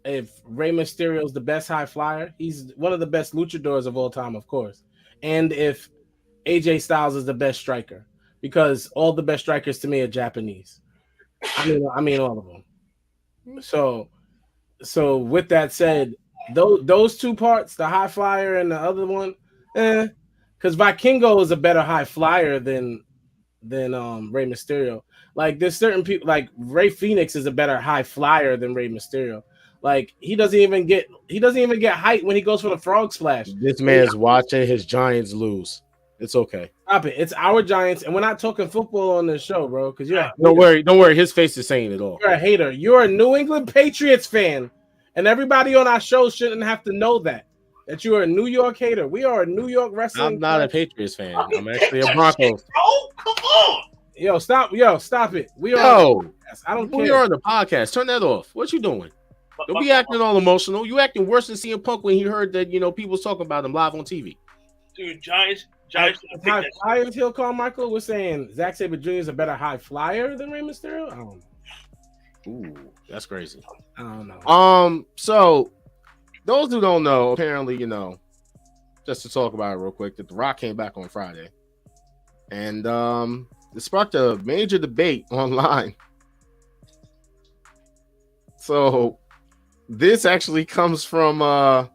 If Rey Mysterio is the best high flyer, he's one of the best luchadors of all time, of course. And if AJ Styles is the best striker, because all the best strikers to me are Japanese. I mean all of them. So with that said, those two parts, the high flyer and the other one, because Vikingo is a better high flyer than Rey Mysterio. Like there's certain people like Rey Fenix is a better high flyer than Rey Mysterio. Like he doesn't even get height when he goes for the frog splash. This man's watching his Giants lose. It's okay. Stop it. It's our Giants, and we're not talking football on this show, bro. Because you're a hater. Don't worry. His face is saying it all. You're a hater. You're a New England Patriots fan, and everybody on our show shouldn't have to know that you are a New York hater. We are a New York wrestling. I'm not a Patriots fan. I'm actually a Broncos. Oh, come on. Yo, stop it. We are. I don't care. We are on the podcast. Turn that off. What you doing? Don't be acting all emotional. You acting worse than CM Punk when he heard that people was talking about him live on TV. Dude, Giants. High flyers, he'll call Michael. We're saying Zack Sabre Jr. is a better high flyer than Rey Mysterio. I don't know. Ooh, that's crazy. I don't know. So those who don't know, apparently, just to talk about it real quick, that The Rock came back on Friday, and it sparked a major debate online. So this actually comes from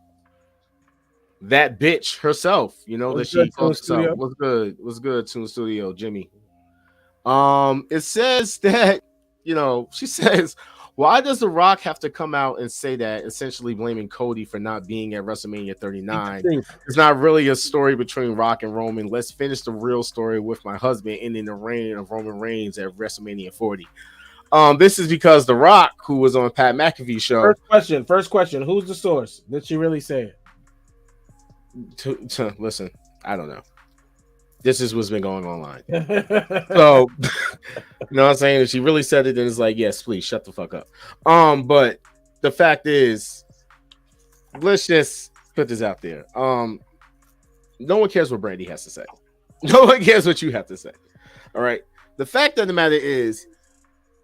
that bitch herself, that she calls herself. What's good, Toon Studio, Jimmy? It says that, she says, why does The Rock have to come out and say that, essentially blaming Cody for not being at WrestleMania 39? It's not really a story between Rock and Roman. Let's finish the real story with my husband ending the reign of Roman Reigns at WrestleMania 40. This is because The Rock, who was on Pat McAfee's show. First question. Who's the source? Did she really say it? Listen, I don't know. This is what's been going online. So, you know what I'm saying? If she really said it, then it's like, yes, please shut the fuck up. But the fact is, let's just put this out there. No one cares what Brandy has to say. No one cares what you have to say. All right. The fact of the matter is,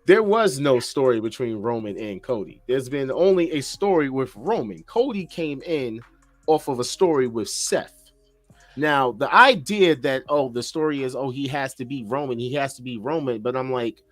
there was no story between Roman and Cody. There's been only a story with Roman. Cody came in off of a story with Seth. Now, the idea that, the story is, he has to be Roman. But I'm like,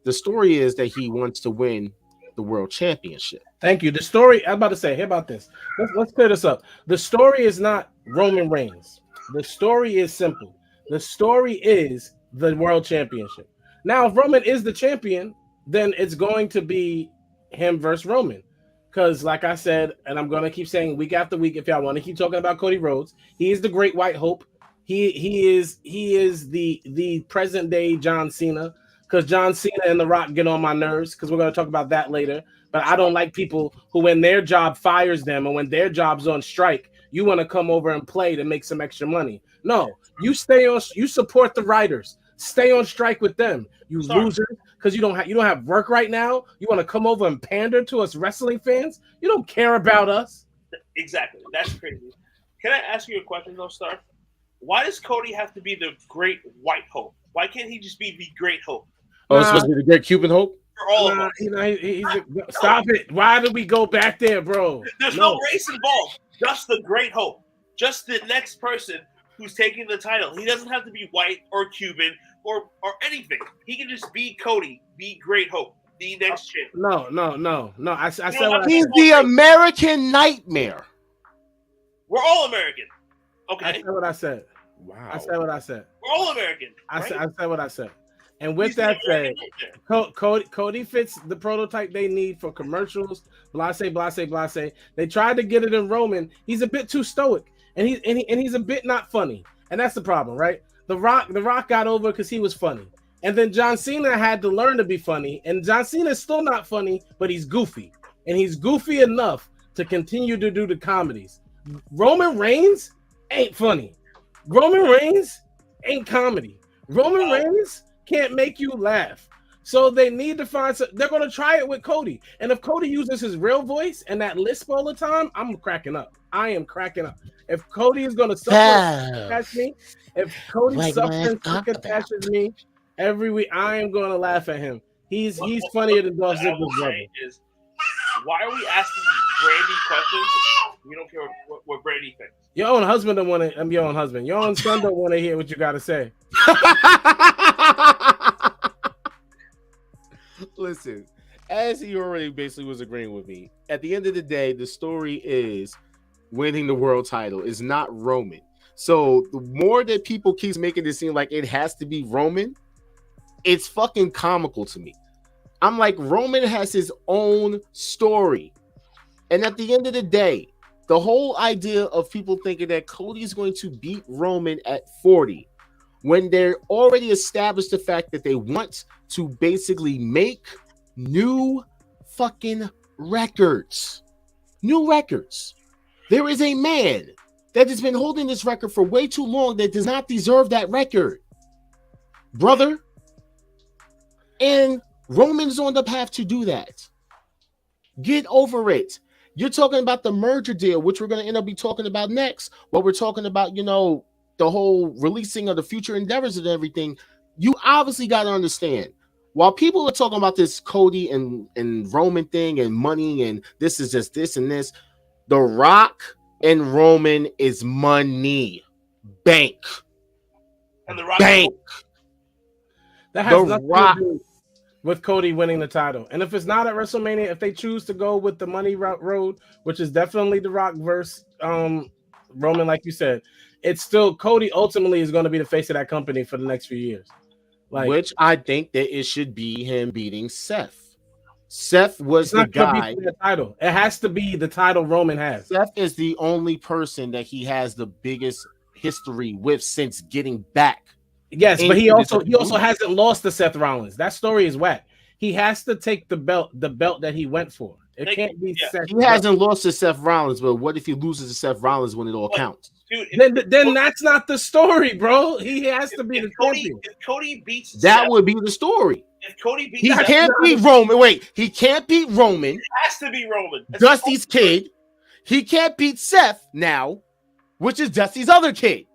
the story is that he wants to win the world championship. Thank you. The story, I'm about to say, hear about this. Let's clear this up. The story is not Roman Reigns. The story is simple. The story is the world championship. Now, if Roman is the champion, then it's going to be him versus Roman. Because, like I said, and I'm going to keep saying week after week, if y'all want to keep talking about Cody Rhodes, he is the great white hope. He is the present day John Cena. Because John Cena and The Rock get on my nerves. Because we're going to talk about that later. But I don't like people who, when their job fires them and when their job's on strike, you want to come over and play to make some extra money. No, you support the writers. Stay on strike with them, you losers, because you don't have work right now. You want to come over and pander to us wrestling fans? You don't care about us. Exactly. That's crazy. Can I ask you a question, though, Star? Why does Cody have to be the great white hope? Why can't he just be the great hope? Oh, it's supposed to be the great Cuban hope? For all of us. Stop it. Why did we go back there, bro? There's no race involved. Just the great hope. Just the next person who's taking the title. He doesn't have to be white or Cuban or anything. He can just be Cody, the great hope, the next champ. No. I said he's the American nightmare. We're all American. Okay. I said what I said. Wow. I said what I said. We're all American. I said what I said. And with that said, Cody fits the prototype they need for commercials. Blase. They tried to get it in Roman. He's a bit too stoic, and he's a bit not funny, and that's the problem, right? The Rock got over because he was funny, and then John Cena had to learn to be funny, and John Cena is still not funny, but he's goofy, and he's goofy enough to continue to do the comedies. Roman Reigns ain't funny. Roman Reigns ain't comedy. Roman Reigns can't make you laugh. So they need to find some. They're going to try it with Cody. And if Cody uses his real voice and that lisp all the time, I'm cracking up. I am cracking up. If Cody is going to suffer catch me, if Cody suffers and catches me every week, I am going to laugh at him. He's funnier than Dolph Ziggler's brother. Why are we asking Brandy questions? We don't care what Brandy thinks. Your own husband don't want to. I'm your own husband. Your own son don't want to hear what you got to say. Listen, as he already basically was agreeing with me, at the end of the day, the story is winning the world title is not Roman. So the more that people keep making it seem like it has to be Roman, it's fucking comical to me. I'm like, Roman has his own story. And at the end of the day, the whole idea of people thinking that Cody's going to beat Roman at 40 when they're already established the fact that they want to basically make new fucking records. New records. There is a man that has been holding this record for way too long that does not deserve that record, brother. And Roman's on the path to do that. Get over it. You're talking about the merger deal, which we're going to end up be talking about next. What we're talking about, you know, the whole releasing of the future endeavors and everything. You obviously got to understand. While people are talking about this Cody and Roman thing and money and this is just this and this, The Rock and Roman is money. Bank. And The Rock. Bank. That has The nothing Rock. to do with Cody winning the title. And if it's not at WrestleMania, if they choose to go with the money road, which is definitely The Rock versus Roman, like you said, it's still Cody ultimately is going to be the face of that company for the next few years. Like, which I think that it should be him beating Seth. Seth was the guy. The title. It has to be the title Roman has. Seth is the only person that he has the biggest history with since getting back. Yes, but he also hasn't lost to Seth Rollins. That story is whack. He has to take the belt that he went for. It can't be Seth. He hasn't lost to Seth Rollins, but what if he loses to Seth Rollins when it all counts? Dude, then that's not the story, bro. He has to be the champion. If Cody beats that Seth, would be the story. If Cody beats he Seth, can't beat Roman. Wait, he can't beat Roman. It has to be Roman. Dusty's kid. He can't beat Seth now, which is Dusty's other kid.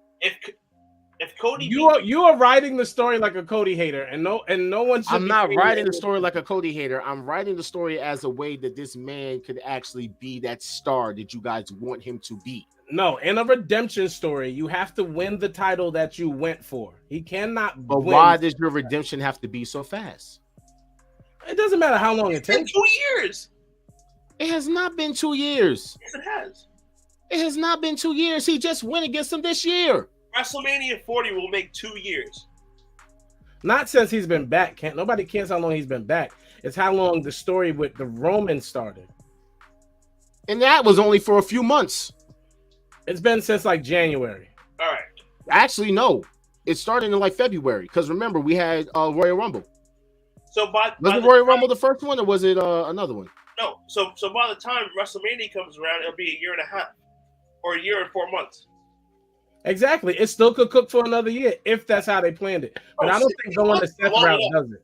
If Cody, you are writing the story like a Cody hater, and no one should. I'm not writing the story like a Cody hater. I'm writing the story as a way that this man could actually be that star that you guys want him to be. No, in a redemption story, you have to win the title that you went for. He cannot. But why does your redemption have to be so fast? It doesn't matter how long it takes. 2 years. It has not been 2 years. Yes, it has. It has not been 2 years. He just went against him this year. WrestleMania 40 will make 2 years. Not since he's been back. Nobody cares how long he's been back. It's how long the story with the Roman started. And that was only for a few months. It's been since like January. All right. Actually, no. It started in like February because remember we had Royal Rumble. So was the Royal Rumble the first one or was it another one? No. So by the time WrestleMania comes around, it'll be a year and a half or a year and 4 months. Exactly. It still could cook for another year if that's how they planned it. But I don't think going to Seth route does it.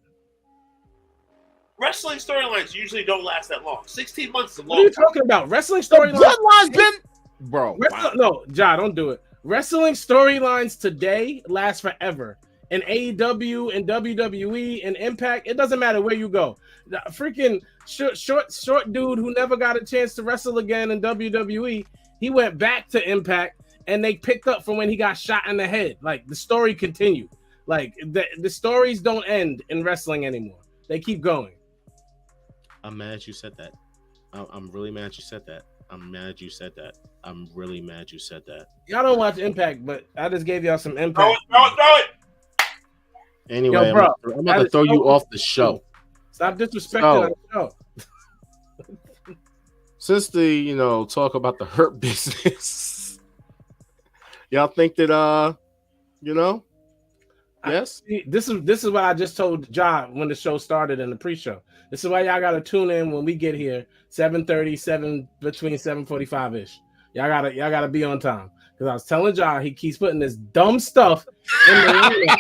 Wrestling storylines usually don't last that long. 16 months is a long. What are you talking about? Wrestling storylines. Bloodline's been, bro. Wow. No, Ja, don't do it. Wrestling storylines today last forever. In AEW and WWE and Impact, it doesn't matter where you go. The freaking short dude who never got a chance to wrestle again in WWE, he went back to Impact. And they picked up from when he got shot in the head. Like, the story continued. Like, the stories don't end in wrestling anymore. They keep going. I'm mad you said that. I'm really mad you said that. I'm mad you said that. I'm really mad you said that. Y'all don't watch Impact, but I just gave y'all some Impact. Throw it. Anyway, yo, bro, I'm about to throw you off the show. Stop disrespecting the show. Since the, talk about the Hurt Business... Y'all think that yes? This is what I just told John when the show started in the pre-show. This is why y'all gotta tune in when we get here, 7:30, between 7:45-ish. Y'all gotta be on time. Because I was telling John he keeps putting this dumb stuff in the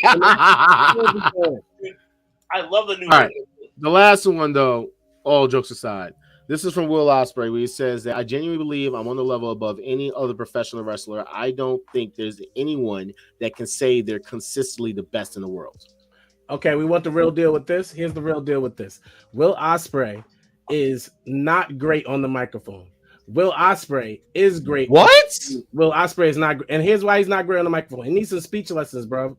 I love the new All right. The last one though, all jokes aside. This is from Will Ospreay, where he says that I genuinely believe I'm on the level above any other professional wrestler. I don't think there's anyone that can say they're consistently the best in the world. Okay, we want the real deal with this. Here's the real deal with this. Will Ospreay is not great on the microphone. Will Ospreay is great. What? Will Ospreay is not, and here's why he's not great on the microphone. He needs some speech lessons, bro.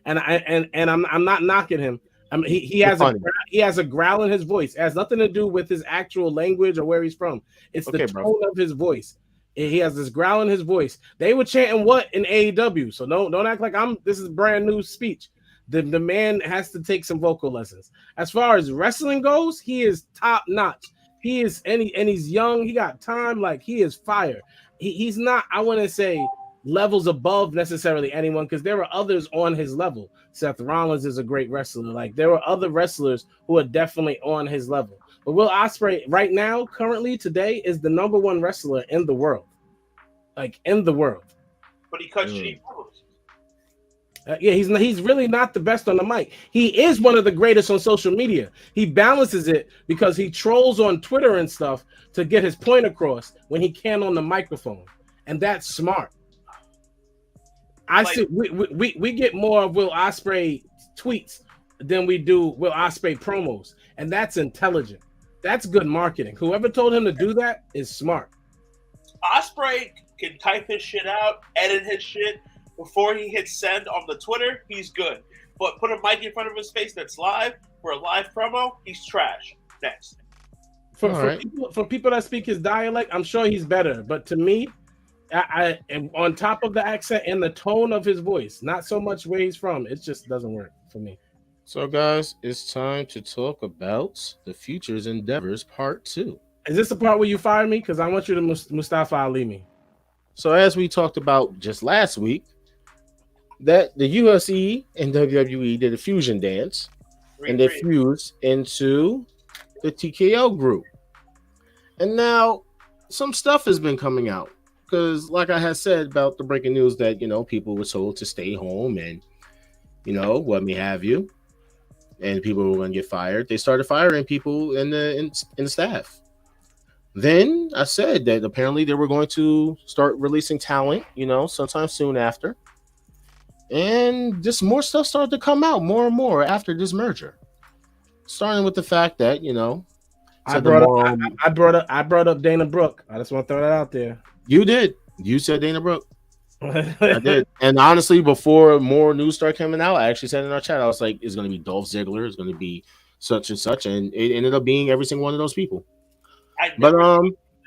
And I'm not knocking him. I mean, he has a growl in his voice. It has nothing to do with his actual language or where he's from. It's the tone of his voice. He has this growl in his voice. They were chanting what in AEW, so don't act like this is brand new speech. The man has to take some vocal lessons. As far as wrestling goes, he is top notch. And he's young. He got time. Like, he is fire. He's not, I want to say, levels above necessarily anyone, because there were others on his level. Seth Rollins is a great wrestler. Like, there were other wrestlers who are definitely on his level. But Will Ospreay right now, currently today, is the #1 wrestler in the world. Like, in the world. But he cuts cheap promos. Yeah, he's really not the best on the mic. He is one of the greatest on social media. He balances it because he trolls on Twitter and stuff to get his point across when he can on the microphone, and that's smart. See we get more of Will Ospreay tweets than we do Will Ospreay promos, and that's intelligent. That's good marketing. Whoever told him to do that is smart. Ospreay can type his shit out, edit his shit. Before he hits send on the Twitter, he's good. But put a mic in front of his face that's live for a live promo, he's trash. Next. For people that speak his dialect, I'm sure he's better. But to me, I on top of the accent and the tone of his voice, not so much where he's from, it just doesn't work for me. So, guys, it's time to talk about the Future's Endeavors Part 2. Is this the part where you fire me? Because I want you to Mustafa Ali me. So, as we talked about just last week, that the UFC and WWE did a fusion dance, and they fused into the TKO group. And now some stuff has been coming out because, like I had said about the breaking news that, people were told to stay home and, what may have you, and people were going to get fired. They started firing people in the staff. Then I said that apparently they were going to start releasing talent, sometime soon after. And just more stuff started to come out more and more after this merger. Starting with the fact that, I brought up Dana Brooke. I just want to throw that out there. You did. You said Dana Brooke. I did. And honestly, before more news started coming out, I actually said in our chat, I was like, it's going to be Dolph Ziggler, it's going to be such and such, and it ended up being every single one of those people. But Ziggler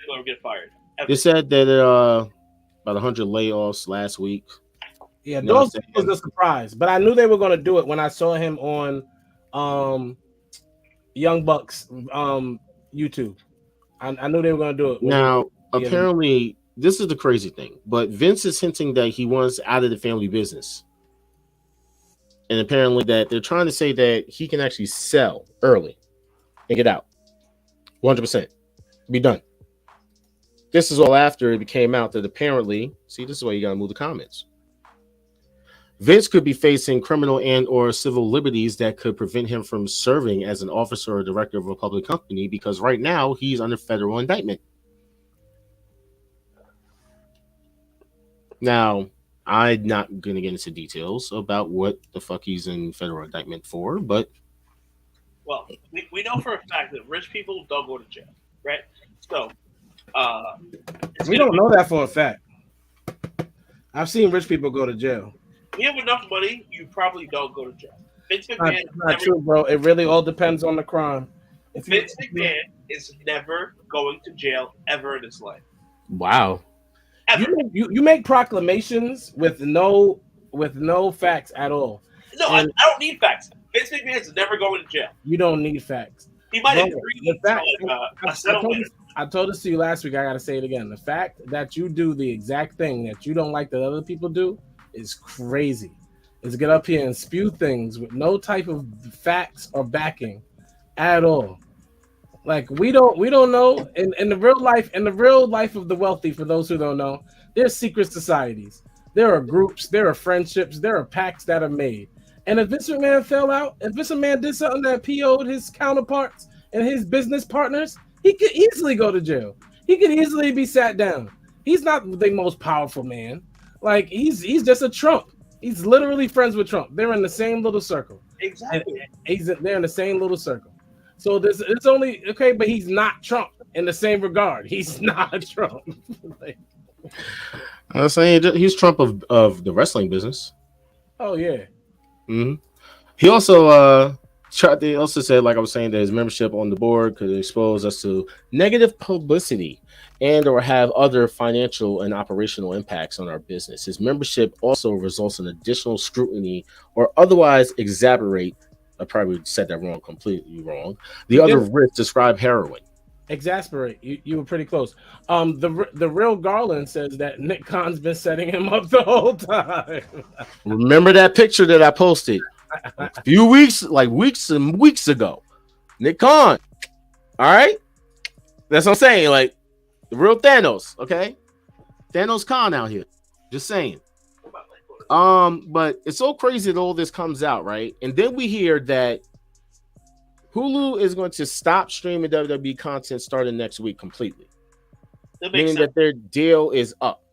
would get fired. They said that about 100 layoffs last week. Yeah, Dolph was a surprise, but I knew they were going to do it when I saw him on Young Bucks YouTube. I knew they were going to do it. Now, apparently, this is the crazy thing, but Vince is hinting that he wants out of the family business. And apparently that they're trying to say that he can actually sell early and get out. 100%. Be done. This is all after it came out that apparently, see, this is why you got to move the comments. Vince could be facing criminal and or civil liberties that could prevent him from serving as an officer or director of a public company because right now he's under federal indictment. Now, I'm not going to get into details about what the fuck he's in federal indictment for, but... Well, we know for a fact that rich people don't go to jail, right? So, we don't know that for a fact. I've seen rich people go to jail. You have enough money, you probably don't go to jail. Vince McMahon not true, bro. It really all depends on the crime. Vince McMahon is never going to jail ever in his life. Wow. You make proclamations with no facts at all. No, I don't need facts. Vince McMahon is never going to jail. You don't need facts. He might agree a settlement. I told this to you last week. I got to say it again. The fact that you do the exact thing that you don't like that other people do is crazy. Is get up here and spew things with no type of facts or backing at all. Like we don't know in the real life of the wealthy. For those who don't know, there's secret societies. There are groups. There are friendships. There are pacts that are made. And if Vince McMahon fell out, if Vince McMahon did something that PO'd his counterparts and his business partners, he could easily go to jail. He could easily be sat down. He's not the most powerful man. Like he's just a Trump. He's literally friends with Trump. They're in the same little circle. Exactly. They're in the same little circle. So it's only okay, but he's not Trump in the same regard. He's not Trump. I was saying he's Trump of the wrestling business. Oh yeah. Mm-hmm. He also they also said, like I was saying, that his membership on the board could expose us to negative publicity and or have other financial and operational impacts on our business. His membership also results in additional scrutiny or otherwise exacerbate. I probably said that wrong, completely wrong. The other risks describe heroin. Exasperate. You were pretty close. The real Garland says that Nick Khan's been setting him up the whole time. Remember that picture that I posted a few weeks, like weeks and weeks ago? Nick Khan. All right, that's what I'm saying. Like the real Thanos. Okay, Thanos Khan out here. Just saying. But it's so crazy that all this comes out, right? And then we hear that Hulu is going to stop streaming WWE content starting next week completely, meaning that their deal is up,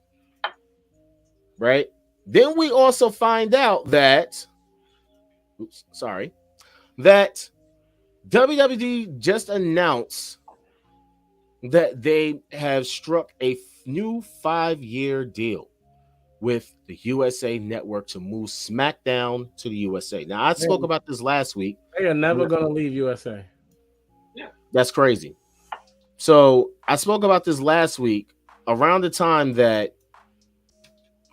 right? Then we also find out that, that WWE just announced that they have struck a new 5-year deal with the USA Network to move SmackDown to the USA. Now, I spoke about this last week. They are never going to leave USA. Yeah. That's crazy. So I spoke about this last week around the time that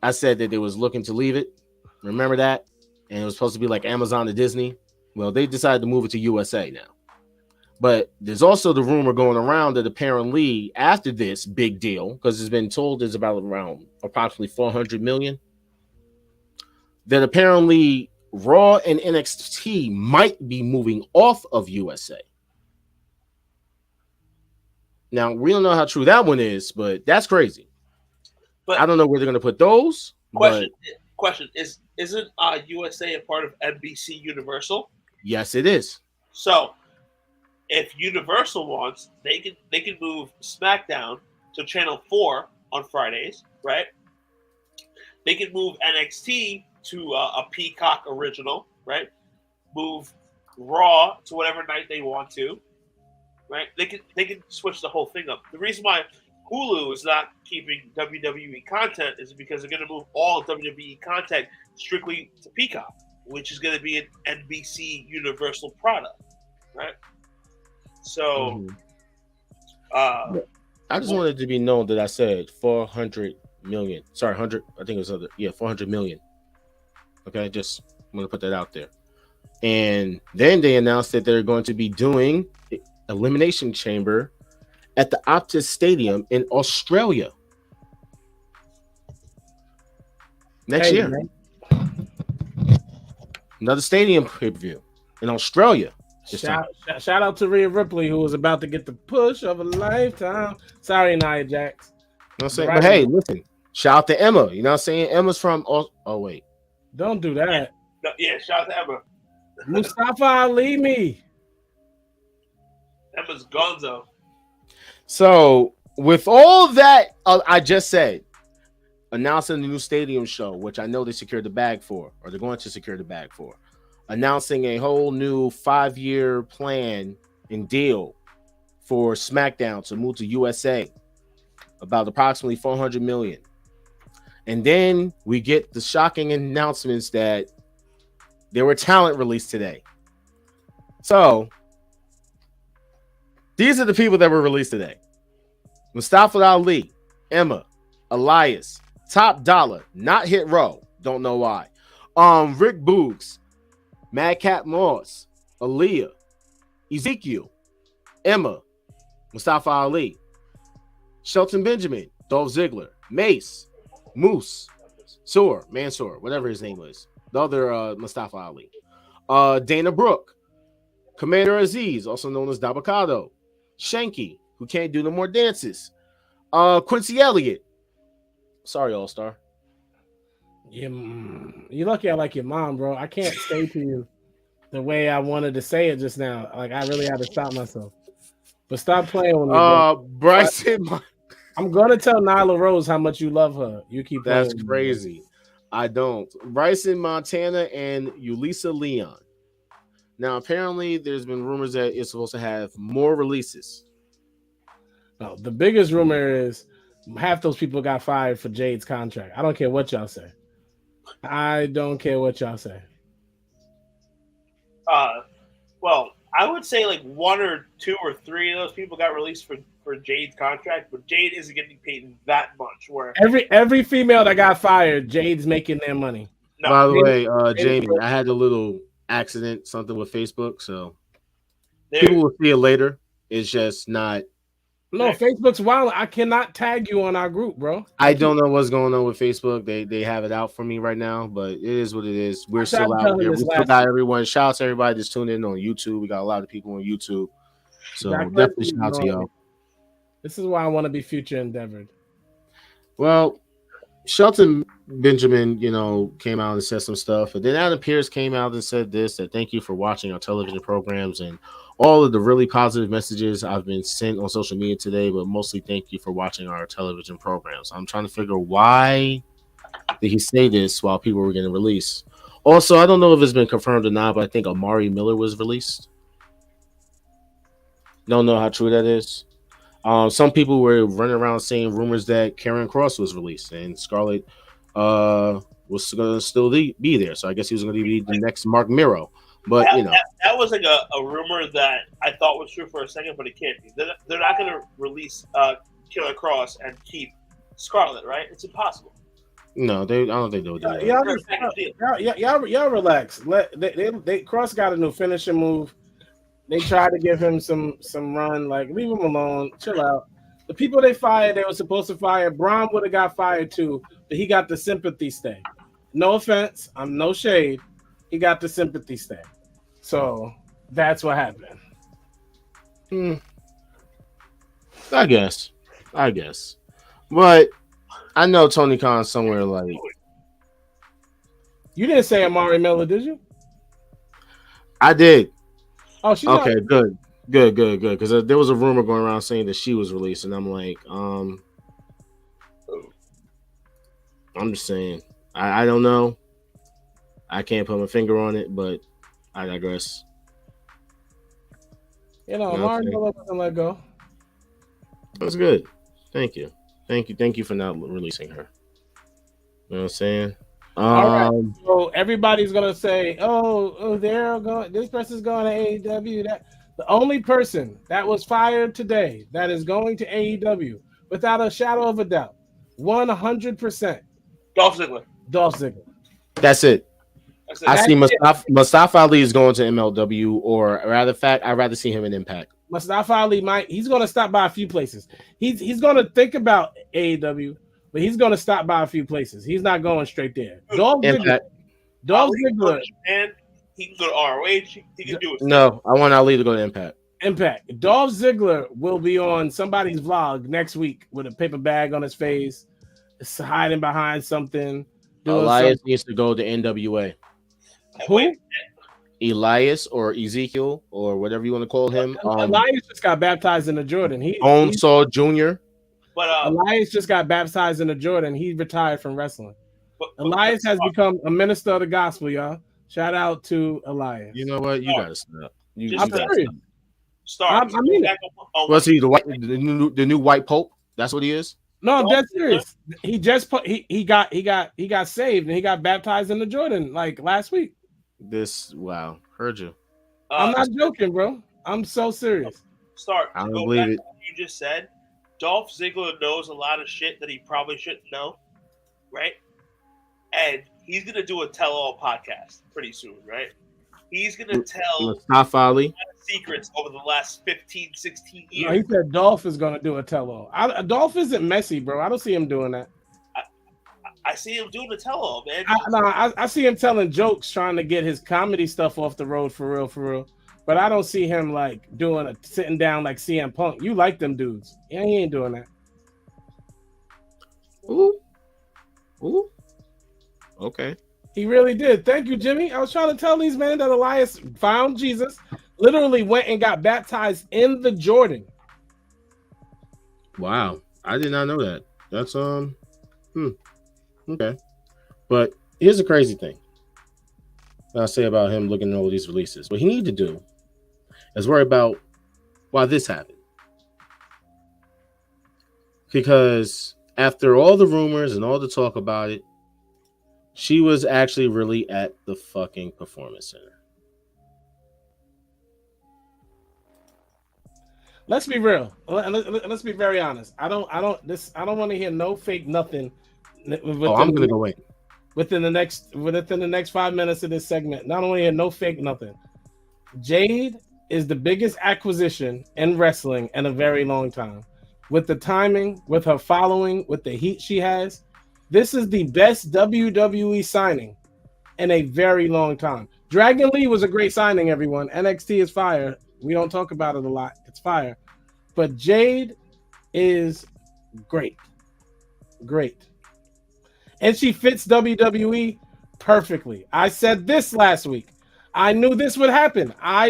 I said that they was looking to leave it. Remember that? And it was supposed to be like Amazon to Disney. Well, they decided to move it to USA now. But there's also the rumor going around that apparently after this big deal, because it's been told there's about around approximately 400 million, that apparently Raw and NXT might be moving off of USA. Now, we don't know how true that one is, but that's crazy. But I don't know where they're going to put those. Question. Isn't USA a part of NBC Universal? Yes, it is. So if Universal wants, they can move SmackDown to Channel 4 on Fridays, right? They can move NXT to a Peacock original, right? Move Raw to whatever night they want to, right? They can switch the whole thing up. The reason why Hulu is not keeping WWE content is because they're going to move all WWE content strictly to Peacock, which is going to be an NBC Universal product, right? So, I just wanted to be known that I said 400 million. Sorry, 100. I think it was 400 million. Okay, just want to put that out there. And then they announced that they're going to be doing Elimination Chamber at the Optus Stadium in Australia next year. Man. Another stadium pay-per-view in Australia. Shout out to Rhea Ripley, who was about to get the push of a lifetime. Sorry, Nia Jax. You know what I'm saying? But hey, listen, shout out to Emma. You know what I'm saying? Emma's from wait. Don't do that. Yeah, shout out to Emma. Mustafa Ali me. Emma's gonzo. So with all that I just said, announcing the new stadium show, which I know they secured the bag for, or they're going to secure the bag for, announcing a whole new 5-year plan and deal for SmackDown to move to USA, about approximately 400 million. And then we get the shocking announcements that there were talent released today. So these are the people that were released today: Mustafa Ali, Emma, Elias, Top Dollar, not Hit Row, don't know why, Rick Boogs, Madcap Moss, Aaliyah, Ezekiel, Emma, Mustafa Ali, Shelton Benjamin, Dolph Ziggler, Mace, Moose, Mansoor, whatever his name was, the other Mustafa Ali, Dana Brooke, Commander Aziz, also known as Dabakado, Shanky, who can't do no more dances, Quincy Elliott. Sorry, All-Star. You're lucky I like your mom, bro. I can't say to you the way I wanted to say it just now. Like, I really had to stop myself. But stop playing with me, bro. Bryson, I'm going to tell Nyla Rose how much you love her. You keep playing. That's crazy. I don't. Bryson Montana and Yulisa Leon. Now, apparently, there's been rumors that it's supposed to have more releases. No, the biggest rumor is half those people got fired for Jade's contract. I don't care what y'all say. Well, I would say like 1 or 2 or 3 of those people got released for Jade's contract, but Jade isn't getting paid that much. Where every female that got fired, Jade's making their money. No, by the way, Jamie, I had a little accident, something with Facebook, so people will see it later. It's just not No, Facebook's wild. I cannot tag you on our group, bro. I don't know what's going on with Facebook. They have it out for me right now, but it is what it is. We're still out there. We still got everyone. Shout out to everybody that's tuned in on YouTube. We got a lot of people on YouTube. So definitely shout out to y'all. This is why I want to be future endeavored. Well, Shelton Benjamin, came out and said some stuff, and then Adam Pearce came out and said this: that thank you for watching our television programs and all of the really positive messages I've been sent on social media today, but mostly thank you for watching our television programs. I'm trying to figure why did he say this while people were getting released. Also, I don't know if it's been confirmed or not, but I think Amari Miller was released. Don't know how true that is. Some people were running around saying rumors that Karen Cross was released and Scarlett was going to still be there. So I guess he was going to be the next Mark Miro. But that was like a rumor that I thought was true for a second, but it can't be. They're not going to release Killer Cross and keep Scarlett, right? It's impossible. No, I don't think they'll do that. Y'all relax. They Cross got a new finishing move. They tried to give him some run. Like, leave him alone. Chill out. The people they fired, they were supposed to fire. Braun would have got fired too, but he got the sympathy stay. No offense. I'm no shade. He got the sympathy stay. So that's what happened. I guess. But I know Tony Khan somewhere like. You didn't say Amari Miller, did you? I did. Oh, she's okay. Good. Because there was a rumor going around saying that she was released, and I'm like, I'm just saying, I don't know. I can't put my finger on it, but I digress. Amari Miller wasn't let go. That's good. Thank you for not releasing her. You know what I'm saying? All right. So everybody's gonna say, "Oh, they're going. This person's going to AEW." That the only person that was fired today that is going to AEW, without a shadow of a doubt, 100%. Dolph Ziggler. That's it. I see Mustafa Ali is going to MLW, or I'd rather see him in Impact. Mustafa Ali he's going to stop by a few places. He's going to think about AEW, but he's going to stop by a few places. He's not going straight there. Dolph Ziggler. And he can go to ROH. He can do it. No, I want Ali to go to Impact. Dolph Ziggler will be on somebody's vlog next week with a paper bag on his face, hiding behind something. Elias needs to go to NWA. Who? Elias or Ezekiel or whatever you want to call him. Elias just got baptized in the Jordan. Saul Jr. But Elias just got baptized in the Jordan. He retired from wrestling. Elias has become a minister of the gospel, y'all. Shout out to Elias. You know what? You gotta stop. I'm serious. I mean, was he the new white pope? That's what he is. No, I'm dead serious. He just he got saved and he got baptized in the Jordan like last week. Wow, heard you. I'm not joking, bro. I'm so serious. I don't believe it. You just said Dolph Ziggler knows a lot of shit that he probably shouldn't know, right? And he's gonna do a tell-all podcast pretty soon, right? He's gonna tell Mustafa Ali secrets over the last 15, 16 years. No, he said Dolph is gonna do a tell-all. Dolph isn't messy, bro. I don't see him doing that. I see him doing a tell-all, man. I see him telling jokes, trying to get his comedy stuff off the road for real. But I don't see him like sitting down like CM Punk. You like them dudes? Yeah, he ain't doing that. Ooh. Okay. He really did. Thank you, Jimmy. I was trying to tell these men that Elias found Jesus, literally went and got baptized in the Jordan. Wow, I did not know that. That's Okay. But here's the crazy thing I'll say about him looking at all these releases. What he need to do is worry about why this happened. Because after all the rumors and all the talk about it, she was actually really at the fucking Performance Center. Let's be real. Let's be very honest. I don't want to hear no fake nothing. I'm gonna go in within the next 5 minutes of this segment. Not only no fake nothing. Jade is the biggest acquisition in wrestling in a very long time. with the timing, with her following, with the heat she has. This is the best WWE signing in a very long time. Dragon Lee was a great signing, everyone. NXT is fire. We don't talk about it a lot. It's fire. But Jade is great. Great. And she fits WWE perfectly. I said this last week. I knew this would happen. I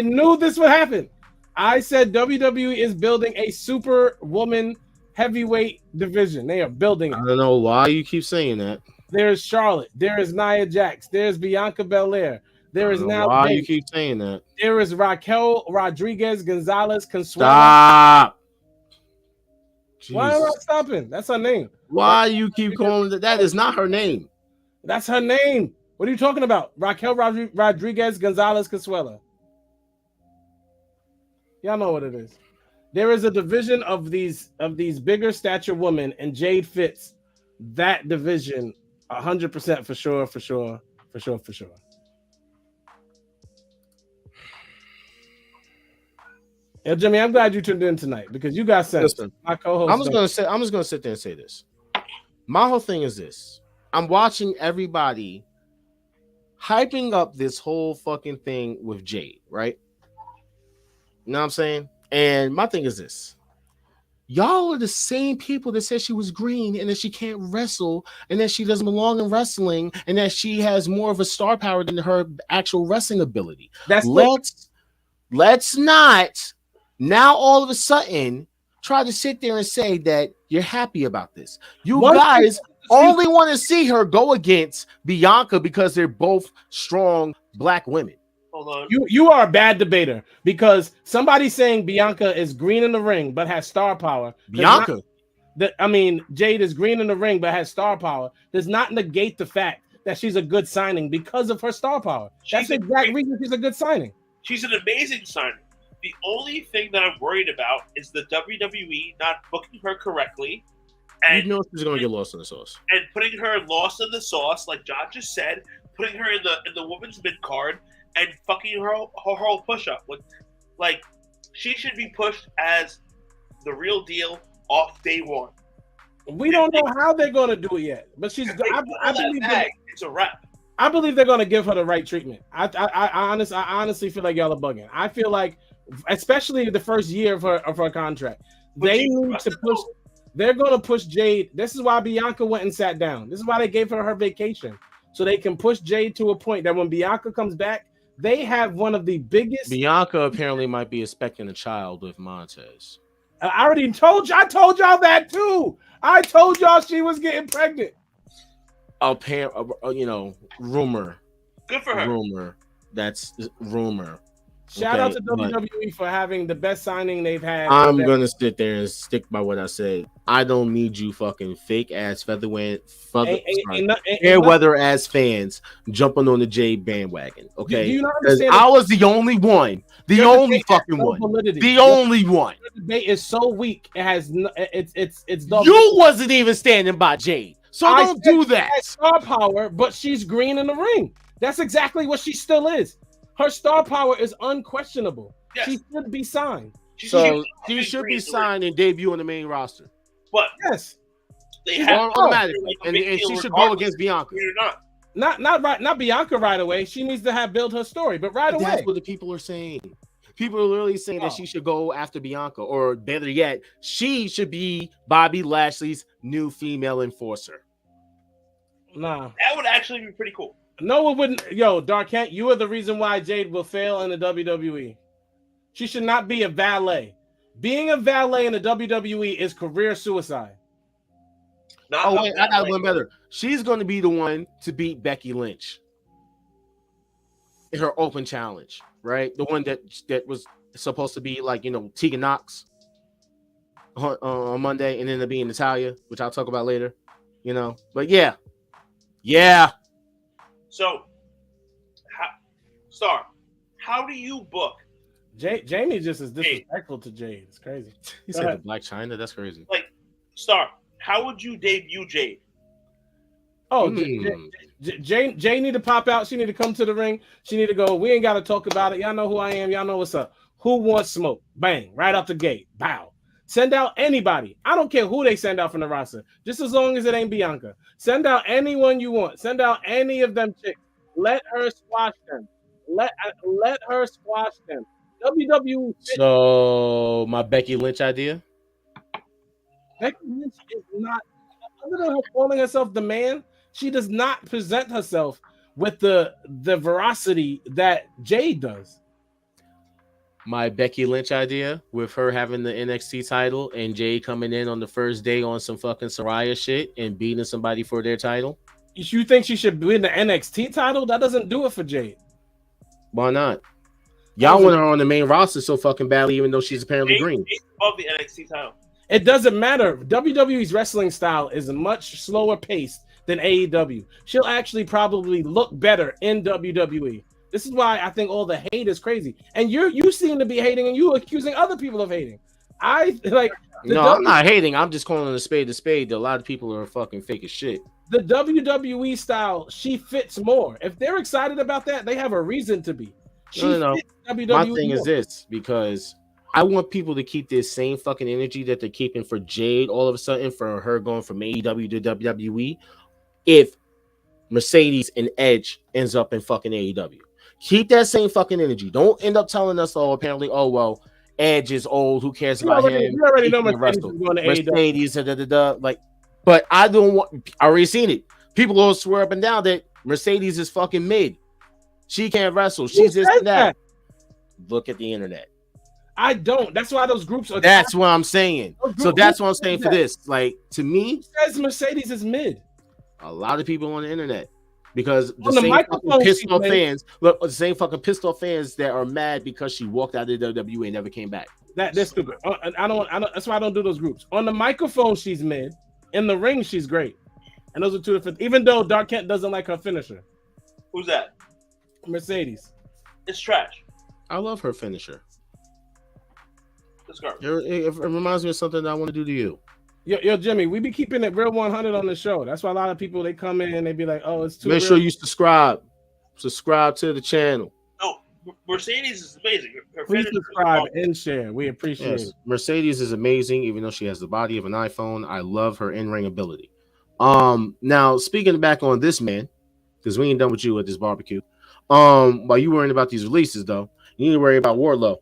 said WWE is building a super woman heavyweight division. They are building it. I don't know why you keep saying that. There's Charlotte. There is Nia Jax. There's Bianca Belair. There is now. Why you keep saying that? There is Raquel Rodriguez Gonzalez Consuelo. Stop. Why am I stopping? That's her name. Why you keep calling that? That is not her name. That's her name. What are you talking about? Raquel Rodriguez Gonzalez Consuelo. Y'all know what it is. There is a division of these bigger stature women, and Jade fits that division 100% for sure. Yeah, Jimmy, I'm glad you tuned in tonight because you got sense. Listen, my co-host. I'm just gonna sit there and say this. My whole thing is this. I'm watching everybody hyping up this whole fucking thing with Jade, right? You know what I'm saying? And my thing is this. Y'all are the same people that said she was green and that she can't wrestle and that she doesn't belong in wrestling and that she has more of a star power than her actual wrestling ability. Let's not now all of a sudden try to sit there and say that you're happy about this. You guys only want to see her go against Bianca because they're both strong black women. Hold on. You are a bad debater because somebody saying Bianca is green in the ring but has star power. Jade is green in the ring but has star power does not negate the fact that she's a good signing because of her star power. That's the exact reason she's a good signing. She's an amazing signing. The only thing that I'm worried about is the WWE not booking her correctly. And you know she's gonna get lost in the sauce. And putting her lost in the sauce, like John just said, putting her in the women's mid card and fucking her whole push up. Like she should be pushed as the real deal off day one. We don't know how they're gonna do it yet, but she's. I believe it's a wrap. I believe they're gonna give her the right treatment. I honestly feel like y'all are bugging. I feel like, especially the first year of her contract, they need to push. They're gonna push Jade. This is why Bianca went and sat down. This is why they gave her vacation, so they can push Jade to a point that when Bianca comes back, they have one of the biggest. Bianca apparently might be expecting a child with Montez. I already told you. I told y'all that too. I told y'all she was getting pregnant. Rumor. Good for her. Rumor. That's rumor. Shout out to WWE for having the best signing they've had. I'm going to sit there and stick by what I said. I don't need you fucking fake ass fair weather ass fans jumping on the Jade bandwagon. Okay. Do you not understand? I was the only one. The only fucking one. The only one. The debate is so weak. It has it's you wasn't even standing by Jade. So don't do that. She has star power, but she's green in the ring. That's exactly what she still is. Her star power is unquestionable. Yes. She should be signed. She should be signed and debut on the main roster. But yes, they have automatically, and she should go against Bianca. Not Bianca right away. She needs to build her story, but away. That's what the people are saying. People are literally saying that she should go after Bianca, or better yet, she should be Bobby Lashley's new female enforcer. Nah, that would actually be pretty cool. No, it wouldn't. Yo, Dark Kent, you are the reason why Jade will fail in the WWE. She should not be a valet. Being a valet in the WWE is career suicide. I got one better. She's going to be the one to beat Becky Lynch in her open challenge, right? The one that was supposed to be like, Tegan Knox on Monday, and then it'll be in Natalia, which I'll talk about later, But yeah. So, how do you book? Jamie just is disrespectful to Jade. It's crazy. He said the Black China. That's crazy. Like, Star, how would you debut Jade? Oh, Jade need to pop out. She need to come to the ring. She need to go. We ain't got to talk about it. Y'all know who I am. Y'all know what's up. Who wants smoke? Bang! Right out the gate. Bow. Send out anybody. I don't care who they send out from the roster, just as long as it ain't Bianca. Send out anyone you want. Send out any of them chicks. Let her squash them. Let her squash them. WWE. So my Becky Lynch idea. Becky Lynch is not, other than her calling herself the man, she does not present herself with the veracity that Jade does. My Becky Lynch idea with her having the NXT title and Jade coming in on the first day on some fucking Saraya shit and beating somebody for their title. You think she should win the NXT title? That doesn't do it for Jade. Why not? Y'all want her on the main roster so fucking badly, even though she's apparently green. Above the NXT title. It doesn't matter. WWE's wrestling style is much slower paced than AEW. She'll actually probably look better in WWE. This is why I think all the hate is crazy. And you seem to be hating, and you accusing other people of hating. I'm not hating. I'm just calling a spade. A lot of people are fucking fake as shit. The WWE style, she fits more. If they're excited about that, they have a reason to be. No. My thing is this, because I want people to keep this same fucking energy that they're keeping for Jade all of a sudden for her going from AEW to WWE. If Mercedes and Edge ends up in fucking AEW, keep that same fucking energy. Don't end up telling us, well, Edge is old. Who cares about him? You already know Mercedes is going to AEW. Like, but I don't want. I already seen it. People all swear up and down that Mercedes is fucking mid. She can't wrestle. She's this and that. Look at the internet. I don't. That's why those groups are. That's what I'm saying. So that's what I'm saying for this. Like, to me, who says Mercedes is mid? A lot of people on the internet, because the same fucking pissed off fans. Look, the same fucking pissed off fans that are mad because she walked out of the WWE and never came back. They're stupid. I don't. That's why I don't do those groups. On the microphone, she's mid. In the ring, she's great. And those are two different. Even though Dark Kent doesn't like her finisher. Who's that? Mercedes. It's trash. I love her finisher. It's garbage. It reminds me of something that I want to do to you. Yo, Jimmy, we be keeping it real 100 on the show. That's why a lot of people, they come in and they be like, oh, it's too Make real. sure you subscribe. Subscribe to the channel. No, Mercedes is amazing. Her Please subscribe and share. We appreciate it. Mercedes is amazing, even though she has the body of an iPhone. I love her in-ring ability. Now, speaking back on this man, because we ain't done with you at this barbecue. While you worrying about these releases, though, you need to worry about Wardlow,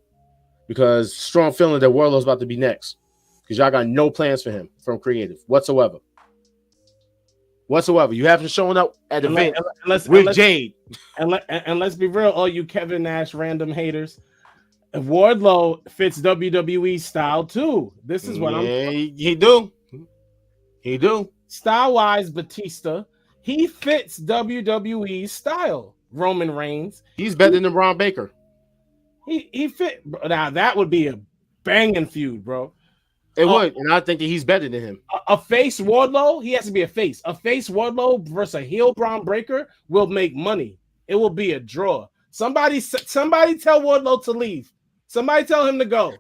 because strong feeling that Wardlow's about to be next, because y'all got no plans for him from creative whatsoever. You haven't shown up at event with Jade. And let's be real, all you Kevin Nash random haters. Wardlow fits WWE style too. This is what he do. Style wise, Batista, he fits WWE style. Roman Reigns, he's better than Braun Baker. He fit. Now that would be a banging feud, bro. It would, and I think that he's better than him. A face Wardlow, he has to be a face. A face Wardlow versus a heel Braun Breaker will make money. It will be a draw. Somebody tell Wardlow to leave. Somebody tell him to go.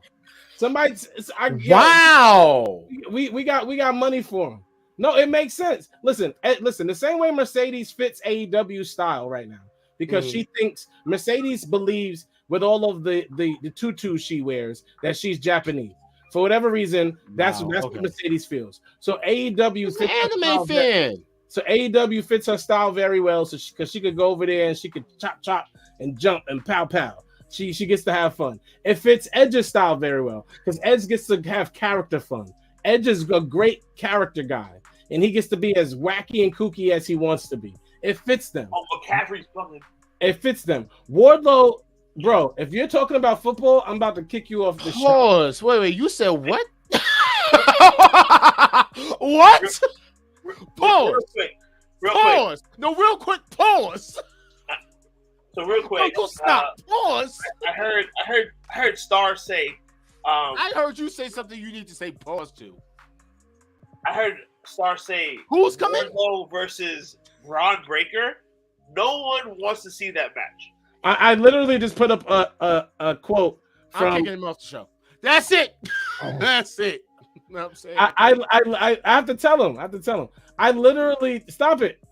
Wow. We got money for him. No, it makes sense. Listen, the same way Mercedes fits AEW style right now, because she thinks Mercedes believes with all of the tutus she wears that she's Japanese. For whatever reason, that's what Mercedes feels. So AEW fits anime fan. So AEW fits her style very well. So because she could go over there and she could chop and jump and pow. She gets to have fun. It fits Edge's style very well because Edge gets to have character fun. Edge is a great character guy, and he gets to be as wacky and kooky as he wants to be. It fits them. Oh, McCaffrey's fucking. It fits them. Wardlow, bro, if you're talking about football, I'm about to kick you off the show. Pause. Wait, you said what? What? Pause. Real quick. No, real quick. Pause. So real quick. Don't stop. Pause. I heard Star say. I heard you say something you need to say pause to. I heard Star say. Who's coming? Wardlow versus Braun Breaker. No one wants to see that match. I literally just put up a quote from. I'm kicking him off the show. That's it. That's it. You know what I'm saying? I have to tell him. I literally stop it.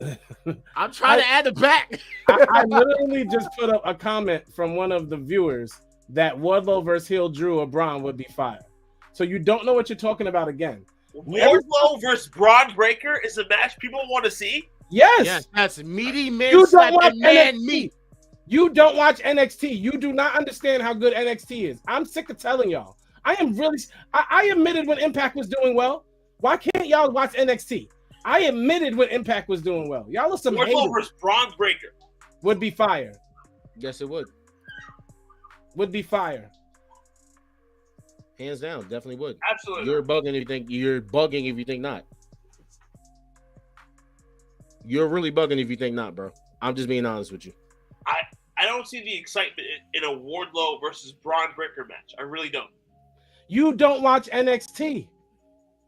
I'm trying to add it back. I literally just put up a comment from one of the viewers that Wardlow versus Heel Drew or Braun would be fire. So you don't know what you're talking about again. Wardlow versus Braun Breaker is a match people want to see. Yes, that's meaty man you don't slap watch and man NXT. meat. You don't watch NXT. You do not understand how good NXT is. I'm sick of telling y'all. I admitted when Impact was doing well. Why can't y'all watch NXT? I admitted when Impact was doing well. Y'all are some Wardlow haters. versus Braun Breaker Would be fire. Yes, it would. Would be fire. Hands down, definitely would. Absolutely. You're bugging if you think not. You're really bugging if you think not, bro. I'm just being honest with you. I don't see the excitement in a Wardlow versus Braun Breaker match. I really don't. You don't watch NXT.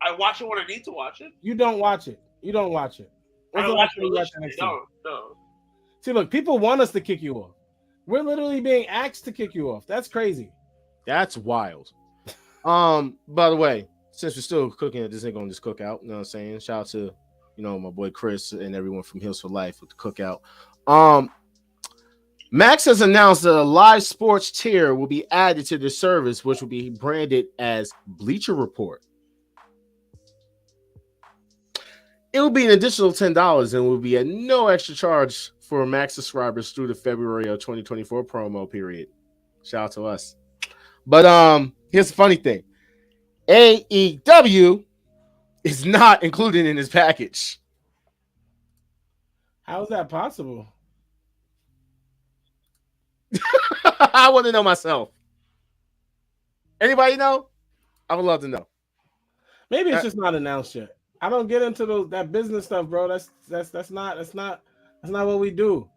I watch it when I need to watch it. You don't watch it. You don't watch it. I When's don't the watch last time you watched it. NXT? No. See, look, people want us to kick you off. We're literally being asked to kick you off. That's crazy. That's wild. By the way, since we're still cooking at this ain't gonna just cook out, you know what I'm saying? Shout out to, my boy Chris and everyone from Hills for Life with the cookout. Max has announced that a live sports tier will be added to the service, which will be branded as Bleacher Report. It will be an additional $10 and will be at no extra charge for Max subscribers through the February of 2024 promo period. Shout out to us. But here's the funny thing. AEW is not included in this package. How is that possible? I want to know myself. Anybody know? I would love to know. Maybe it's just not announced yet. I don't get into that business stuff, bro. That's not what we do.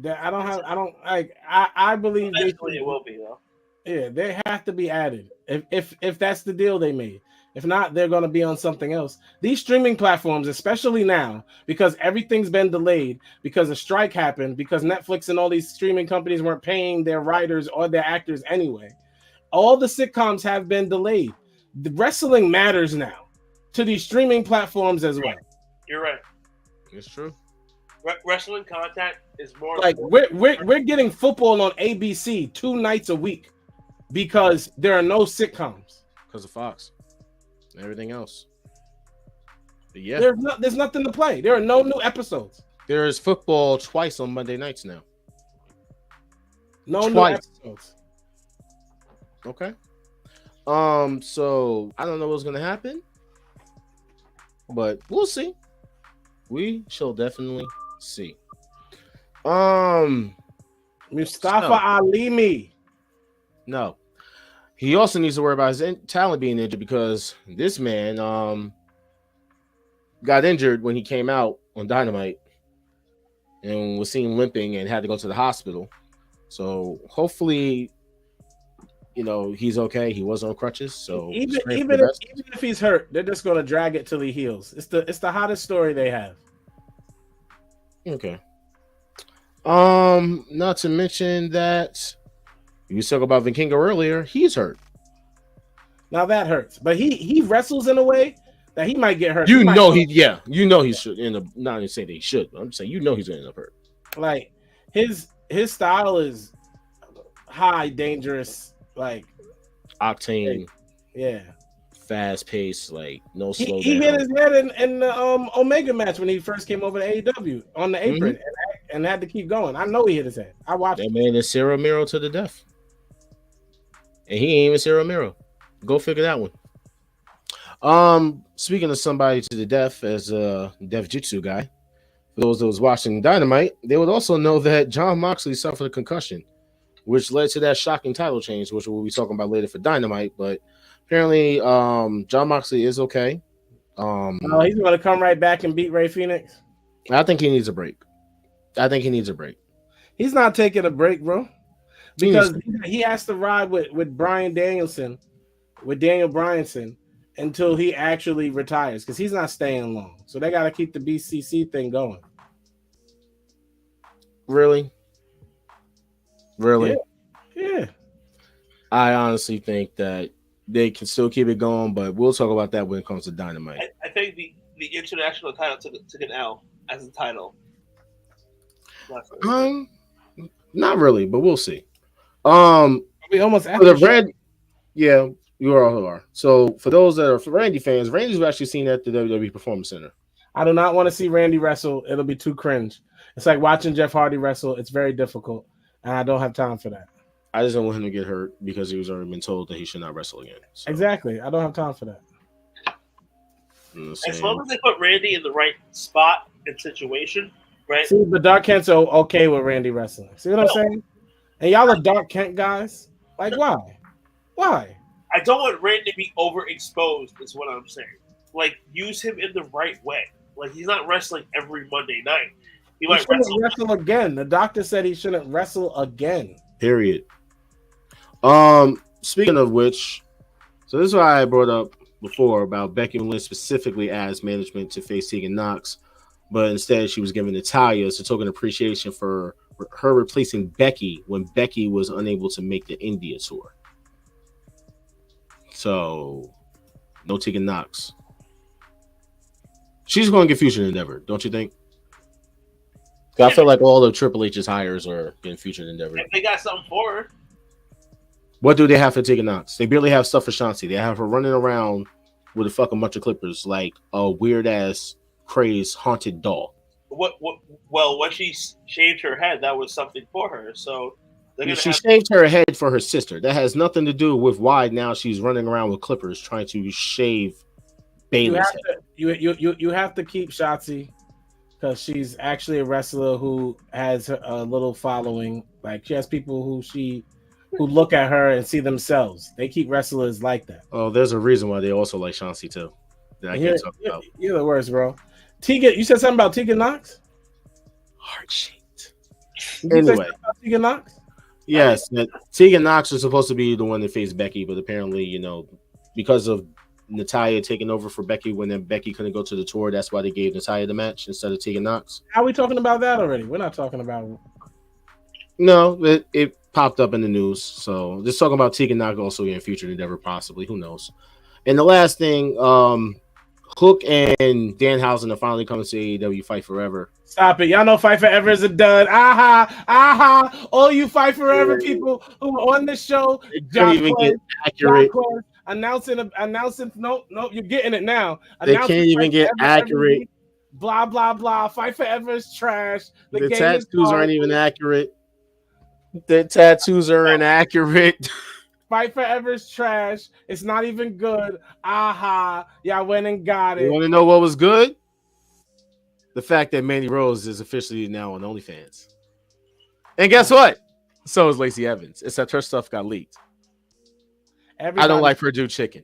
I believe Eventually it will be though. Yeah, they have to be added. If that's the deal they made. If not, they're going to be on something else. These streaming platforms, especially now, because everything's been delayed, because a strike happened, because Netflix and all these streaming companies weren't paying their writers or their actors anyway. All the sitcoms have been delayed. The wrestling matters now to these streaming platforms as well. You're right. It's true. Wrestling content is more like we're getting football on ABC 2 nights a week because there are no sitcoms. Because of Fox. Everything else. But yeah. There's nothing to play. There are no new episodes. There is football twice on Monday nights now. No new episodes. Okay. So I don't know what's gonna happen, but we'll see. We shall definitely see. Mustafa Ali. No. He also needs to worry about his talent being injured because this man got injured when he came out on Dynamite and was seen limping and had to go to the hospital. So hopefully, he's okay. He was on crutches. So even if he's hurt, they're just going to drag it till he heals. It's the hottest story they have. Okay. Not to mention that you talk about Vikingo earlier. He's hurt. Now that hurts, but he wrestles in a way that he might get hurt. He should end up. Not even saying that he should. But I'm just saying he's going to end up hurt. Like his style is high, dangerous, like octane. Yeah. Fast pace, like no slow down. He hit his head in the Omega match when he first came over to AEW on the apron and had to keep going. I know he hit his head. I watched that man is Cero Miro to the death. And he ain't even Cero Miro. Go figure that one. Speaking of somebody to the death as a Death Jitsu guy, for those that was watching Dynamite, they would also know that Jon Moxley suffered a concussion, which led to that shocking title change, which we'll be talking about later for Dynamite. But apparently, Jon Moxley is okay. He's going to come right back and beat Rey Fenix. I think he needs a break. He's not taking a break, bro, because he has to ride with Bryan Danielson, with Daniel Bryanson, until he actually retires, because he's not staying long. So they got to keep the BCC thing going. Really? Yeah. I honestly think that they can still keep it going, but we'll talk about that when it comes to Dynamite. I think the international title took an L as a title. Not really, but we'll see. We almost for the red. Yeah, You are. So for those that are Randy fans, Randy's actually seen at the WWE Performance Center. I do not want to see Randy wrestle. It'll be too cringe. It's like watching Jeff Hardy wrestle. It's very difficult, and I don't have time for that. I just don't want him to get hurt because he was already been told that he should not wrestle again. So. Exactly. I don't have time for that. As long as they put Randy in the right spot and situation, right? See, the Dark Kent's are okay with Randy wrestling. See what I'm saying? And y'all are Dark Kent guys. Like, why? Why? I don't want Randy to be overexposed, is what I'm saying. Like, use him in the right way. Like, he's not wrestling every Monday night. He might wrestle again. The doctor said he shouldn't wrestle again. Period. Speaking of which, so this is why I brought up before about Becky Lynch specifically as management to face Tegan Nox, but instead she was giving Natalya as a token of appreciation for her replacing Becky when Becky was unable to make the India tour. So, no Tegan Nox. She's going to get Future Endeavor, don't you think? I feel like all of Triple H's hires are getting Future Endeavor. If they got something for her. What do they have for Tegan Nox? They barely have stuff for Shanti. They have her running around with a fucking bunch of clippers like a weird ass, crazed, haunted doll. Well, when she shaved her head, that was something for her. So she shaved her head for her sister. That has nothing to do with why now she's running around with clippers trying to shave Bayley's head. You have to keep Shotzi because she's actually a wrestler who has a little following. Like she has people who look at her and see themselves. They keep wrestlers like that. Oh, there's a reason why they also like Shanti too. That I can't talk about. You're the worst, bro. Tegan, you said something about Tegan Nox? Heart shaped. Anyway, Tegan Nox? Yes, Tegan Nox was supposed to be the one that faced Becky, but apparently, because of Natalya taking over for Becky when then Becky couldn't go to the tour, that's why they gave Natalya the match instead of Tegan Nox. How are we talking about that already? We're not talking about it. No, it popped up in the news. So just talking about Tegan Nox also getting Future Endeavor, possibly. Who knows? And the last thing, Hook and Danhausen are finally coming to AEW Fight Forever. Stop it. Y'all know Fight Forever is a dud. Aha. All you Fight Forever people who are on this show, Can't even get accurate. Announcing. Nope, you're getting it now. They can't even get accurate. Blah, blah, blah. Fight Forever is trash. The tattoos aren't even accurate. The tattoos are inaccurate. Fight Forever is trash. It's not even good. Aha. Y'all went and got it. You want to know what was good? The fact that Mandy Rose is officially now on OnlyFans. And guess what? So is Lacey Evans, except her stuff got leaked. I don't like Purdue Chicken.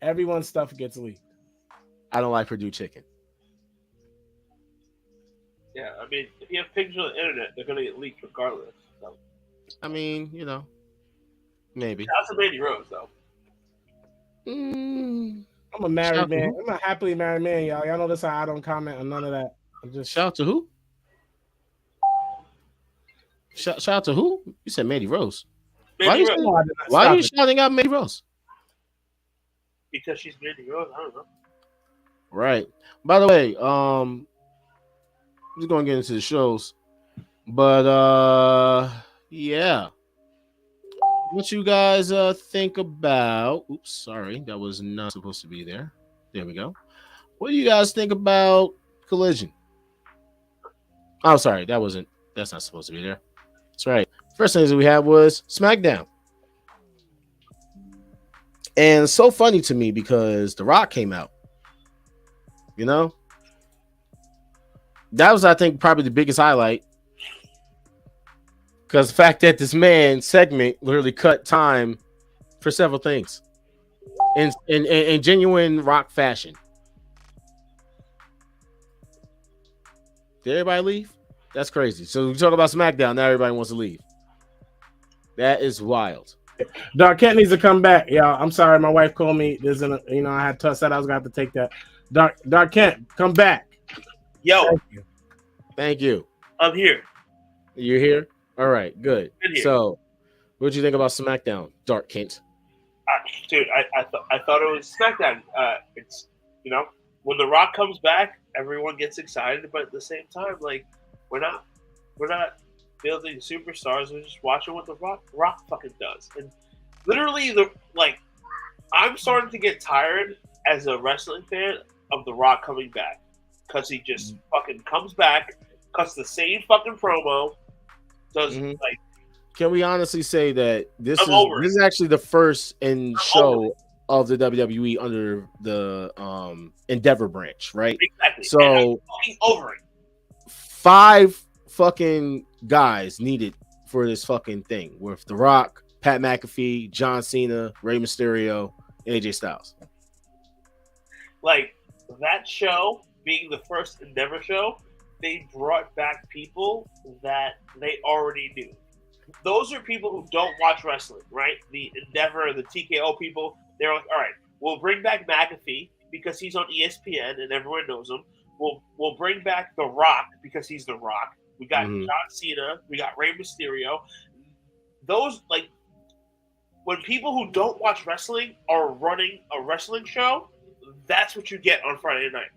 Everyone's stuff gets leaked. I don't like Purdue Chicken. Yeah, I mean, if you have pictures on the internet, they're going to get leaked regardless. So. I mean, maybe. That's a Mandy Rose, though. I'm a married man. I'm a happily married man, y'all. Y'all know this how I don't comment on none of that. I'm just shout out to who? Shout out to who? You said Mandy Rose. Why are you shouting out Mandy Rose? Because she's Mandy Rose. I don't know. Right. By the way, I'm just gonna get into the shows, but yeah. What you guys think about? Oops, sorry, that was not supposed to be there. There we go. What do you guys think about Collision? Oh, sorry, that's not supposed to be there. That's right. First things that we had was SmackDown. And it's so funny to me because The Rock came out. That was, I think, probably the biggest highlight. Because the fact that this man segment literally cut time for several things in genuine Rock fashion. Did everybody leave? That's crazy. So we talk about SmackDown. Now everybody wants to leave. That is wild. Dark Kent needs to come back, y'all. I'm sorry, my wife called me. I had said I was going to have to take that. Dark Kent, come back. Yo, thank you. I'm here. You're here. All right, good. So, what do you think about SmackDown, Dark Kent? Dude, I thought it was SmackDown. It's when The Rock comes back, everyone gets excited, but at the same time, like we're not building superstars. We're just watching what The Rock fucking does. And literally, I'm starting to get tired as a wrestling fan of The Rock coming back because he just fucking comes back, cuts the same fucking promo, does like. Can we honestly say that this I'm over is actually the first show over of the WWE under the Endeavor branch, right? Exactly. So and I'm fucking over it. 5 fucking guys needed for this fucking thing with The Rock, Pat McAfee, John Cena, Rey Mysterio, and AJ Styles. Like that show being the first Endeavor show, they brought back people that they already knew. Those are people who don't watch wrestling, right? The Endeavor, the TKO people, they're like, all right, we'll bring back McAfee because he's on ESPN and everyone knows him. We'll bring back The Rock because he's The Rock. We got John Cena. We got Rey Mysterio. Those, like, when people who don't watch wrestling are running a wrestling show, that's what you get on Friday night.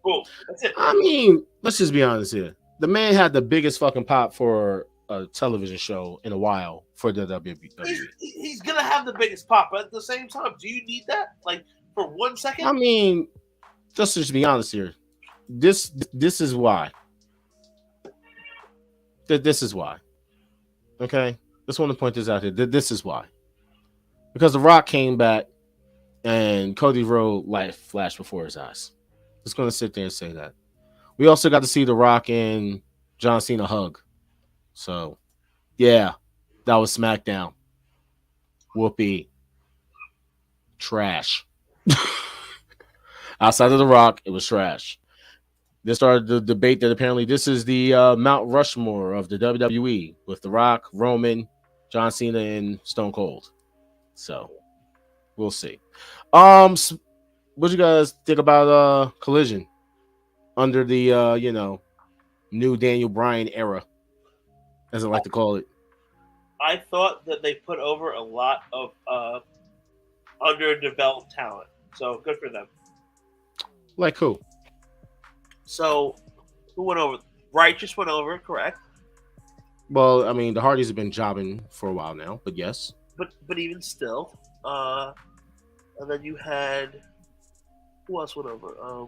Boom. That's it. I mean, let's just be honest here. The man had the biggest fucking pop for a television show in a while for the WWE. He's going to have the biggest pop, but at the same time, do you need that? Like, for 1 second? I mean, just be honest here. This is why. This is why. Okay? Just want to point this out here. This is why. Because The Rock came back and Cody Rhodes life flashed before his eyes. Just going to sit there and say that. We also got to see The Rock and John Cena hug. So, yeah, that was SmackDown. Whoopee. Trash. Outside of The Rock, it was trash. This started the debate that apparently this is the Mount Rushmore of the WWE with The Rock, Roman, John Cena, and Stone Cold. So, we'll see. What you guys think about Collision under the new Daniel Bryan era, as I like to call it? I thought that they put over a lot of underdeveloped talent, so good for them. Like who? So, who went over? Righteous went over, correct? Well, I mean, the Hardys have been jobbing for a while now, but yes. But even still, and then you had who else went over?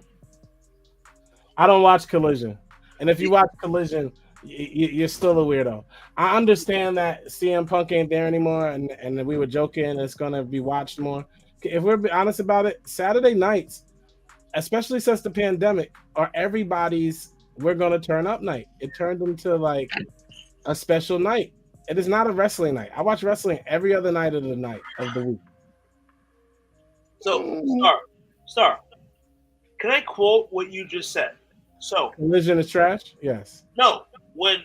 I don't watch Collision, and if you watch Collision, you're still a weirdo. I understand that CM Punk ain't there anymore, and we were joking it's gonna be watched more. If we're honest about it, Saturday nights, especially since the pandemic, are everybody's we're gonna turn up night. It turned into like a special night. It is not a wrestling night. I watch wrestling every other night of the week. So, Star, can I quote what you just said? So, Collision is trash? Yes. No, when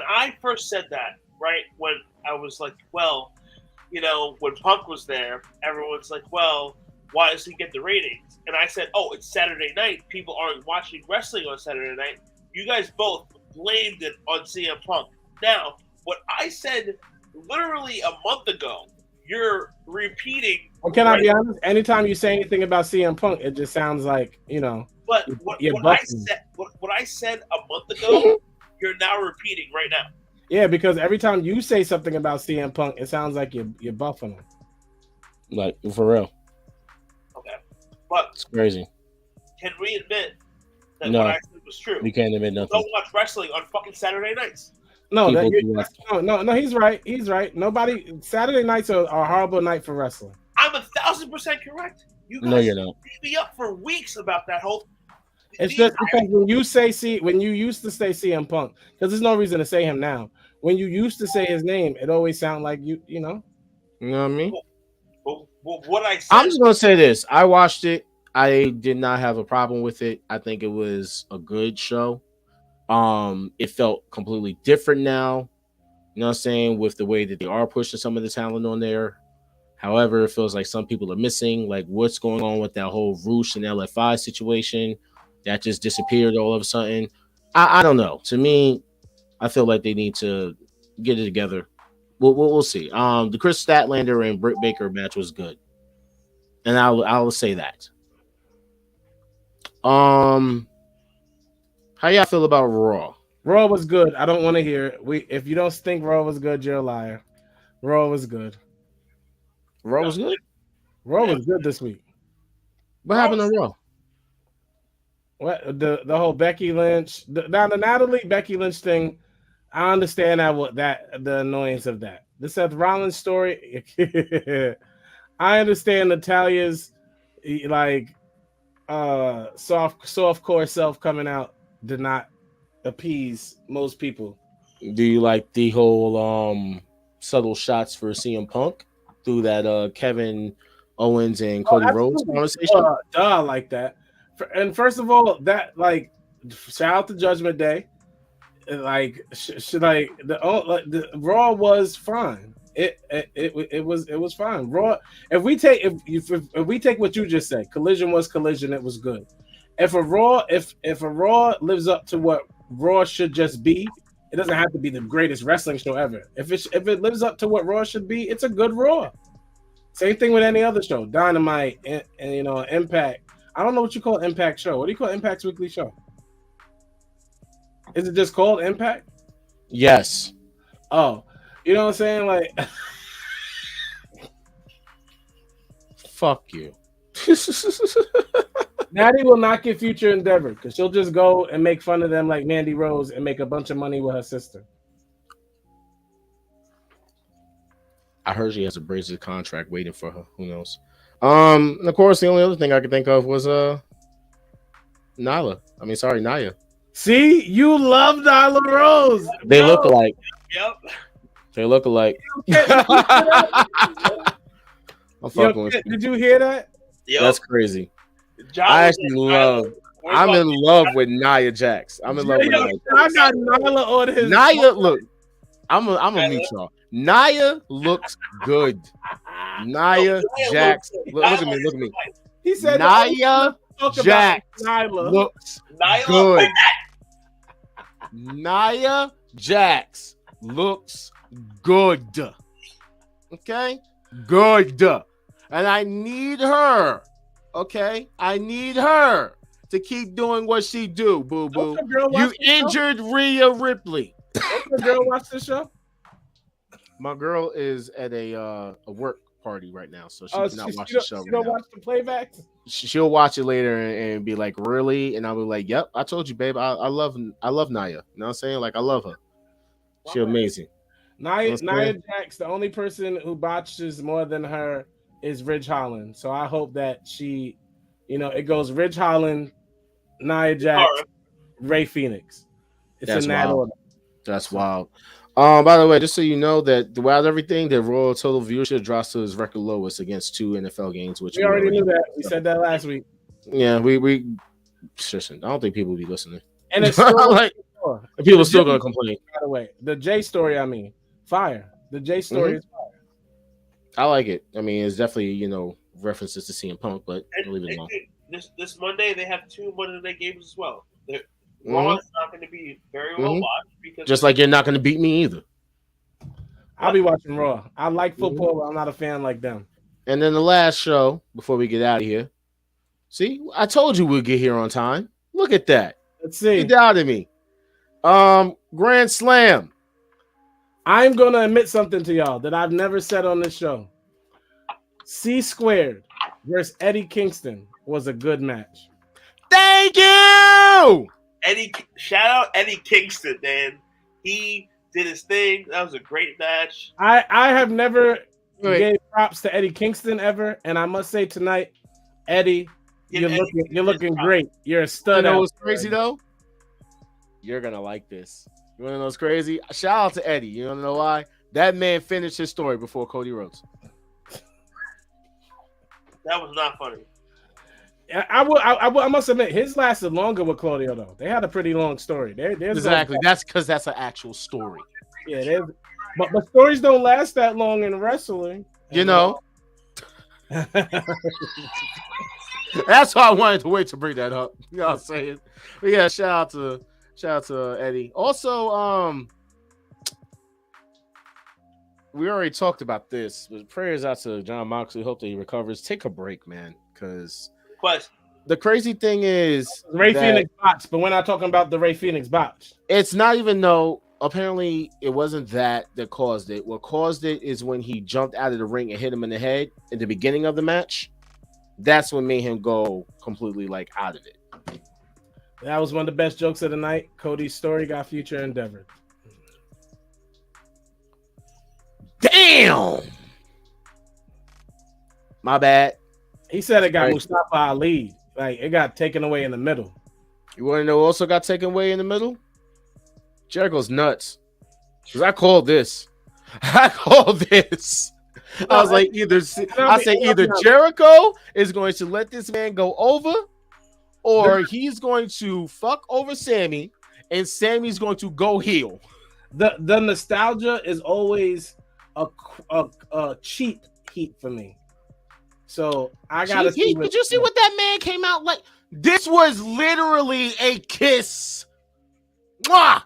I first said that, right? When I was like, well, when Punk was there, everyone's like, well, why does he get the ratings? And I said, oh, it's Saturday night. People aren't watching wrestling on Saturday night. You guys both blamed it on CM Punk. Now, what I said literally a month ago, you're repeating. Well, can I be honest? Anytime you say anything about CM Punk, it just sounds like, But what I said a month ago, you're now repeating right now. Yeah, because every time you say something about CM Punk, it sounds like you're buffing him. Like, for real. Okay. But it's crazy. Can we admit that what I said was true? We can't admit nothing. Don't watch wrestling on fucking Saturday nights. No, no, he's right. He's right. Nobody. Saturday nights are a horrible night for wrestling. I'm 1,000% correct. You guys no, you're not. beat me up for weeks about that whole. It's just because when you used to say CM Punk, because there's no reason to say him now. When you used to say his name, it always sounded like you know. You know what I mean? Well, what I said. I'm just gonna say this. I watched it. I did not have a problem with it. I think it was a good show. It felt completely different now. You know what I'm saying? With the way that they are pushing some of the talent on there. However, it feels like some people are missing. Like what's going on with that whole Roosh and LFI situation that just disappeared all of a sudden. I don't know. To me, I feel like they need to get it together. We'll see. The Chris Statlander and Britt Baker match was good, and I'll say that. How y'all feel about Raw? Raw was good. I don't want to hear it. If you don't think Raw was good, you're a liar. Raw was good. Raw was good. Raw was good this week. What happened on Raw? What the whole Becky Lynch, the Natalie Becky Lynch thing? I understand the annoyance of that. The Seth Rollins story. I understand Natalia's like soft core self coming out did not appease most people. Do you like the whole subtle shots for CM Punk through that Kevin Owens and Cody Rhodes conversation? Duh, like that. And first of all, that like shout out to Judgment Day. Like the Raw was fine. It was fine. Raw. If we take what you just said, Collision was Collision. It was good. If a Raw lives up to what Raw should just be, it doesn't have to be the greatest wrestling show ever. If it lives up to what Raw should be, it's a good Raw. Same thing with any other show, Dynamite and Impact. I don't know what you call Impact show. What do you call Impact's weekly show? Is it just called Impact? Yes. Oh, you know what I'm saying? Like, fuck you. Natty will not get future endeavor because she'll just go and make fun of them like Mandy Rose and make a bunch of money with her sister. I heard she has a bracelet contract waiting for her. Who knows? And of course, the only other thing I could think of was Nia. See, you love Nyla Rose. They look alike. Yep. They look alike. I'm fucking with you. Did you hear that? Yep. That's crazy. I'm in love with Nia Jax. I'm in love with Nia. I got Nyla on his. Nia, look. I'm gonna mute y'all. Nia looks good. Nia Jax. Look at me. He said Nia Jax looks good. Nia Jax looks good. Okay? Good. And I need her. Okay? I need her to keep doing what she do, boo-boo. You injured Rhea Ripley. Does the girl watch the show? My girl is at a work party right now, so she cannot watch the show. She don't watch the playbacks? She'll watch it later and be like, really? And I'll be like, yep, I told you, babe. I love Nia. You know what I'm saying? Like, I love her. She's amazing. Nia Jax, the only person who botches more than her is Ridge Holland. So I hope that she, it goes Ridge Holland, Nia Jax, Ray Phoenix. It's in that order. That's wild. By the way, just so you know that throughout everything, the Raw total viewership drops to its record lowest against 2 NFL games, which we already knew that. We said that last week. Yeah, we listen. I don't think people will be listening. And it's still like people are still gonna complain. By the way, the J story, fire. The J story is fire. I like it. I mean, it's definitely references to CM Punk, but I'll leave it alone. This Monday they have 2 Monday night games as well. Raw is not going to be very well watched because just like you're not going to beat me either. I'll be watching Raw. I like football, but I'm not a fan like them. And then the last show before we get out of here. See, I told you we'd get here on time. Look at that. Let's see. You doubted me. Grand Slam. I'm going to admit something to y'all that I've never said on this show. C Squared versus Eddie Kingston was a good match. Thank you. Shout out Eddie Kingston, man. He did his thing. That was a great match. I have never gave props to Eddie Kingston ever, and I must say tonight, Eddie, you're looking great. You're a stud. You know what's crazy though? You're gonna like this. You wanna know what's crazy? Shout out to Eddie. You wanna know why? That man finished his story before Cody Rhodes. That was not funny. I must admit, his lasted longer with Claudio, though. They had a pretty long story. Exactly. That's because that's an actual story. Yeah, but stories don't last that long in wrestling. That's why I wanted to wait to bring that up. You know what I'm saying? But yeah, shout out to Eddie. Also, we already talked about this. But prayers out to John Moxley. Hope that he recovers. Take a break, man, because. The crazy thing is Ray Phoenix botch, but we're not talking about the Ray Phoenix botch. It's not even though apparently it wasn't that caused it. What caused it is when he jumped out of the ring and hit him in the head in the beginning of the match. That's what made him go completely like out of it. That was one of the best jokes of the night. Cody's story got future endeavored. Damn. My bad. He said it got Right. Mustafa Ali. Like, it got taken away in the middle. You want to know who also got taken away in the middle? Jericho's nuts. Because I called this. I was like, either Jericho is going to let this man go over, or he's going to fuck over Sammy, and Sammy's going to go heel. The nostalgia is always a cheap heat for me. So I gotta see. Did you see what that man came out like? This was literally a kiss. Mwah!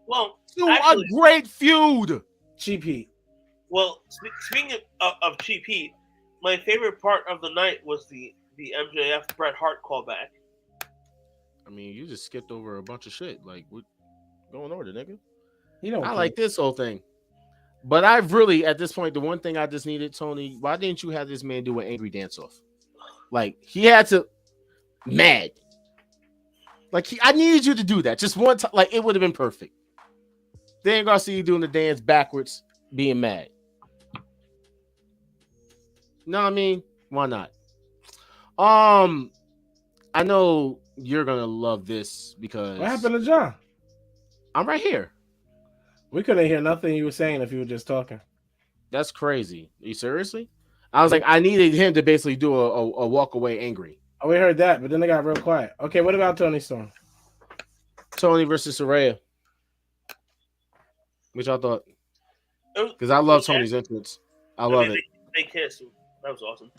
Well, To actually, a great feud. Cheap heat. well, speaking of cheap heat, my favorite part of the night was the MJF Bret Hart callback. I mean, you just skipped over a bunch of shit. Like, what going on, nigga? You know, I like this whole thing. But I've really, at this point, the one thing I just needed, Tony, why didn't you have this man do an angry dance off? Like, he had to mad. Like, I needed you to do that. Just one time. Like, it would have been perfect. They ain't gonna see you doing the dance backwards, being mad. No, I mean, why not? I know you're gonna love this because what happened to John? I'm right here. We couldn't hear nothing you were saying if you were just talking. That's crazy. Are you seriously? I was like, I needed him to basically do a walk away angry. Oh, we heard that, but then they got real quiet. Okay, what about Tony Storm? Tony versus Saraya. Which I thought, because I love Tony's entrance. I love it. They kissed. That was awesome.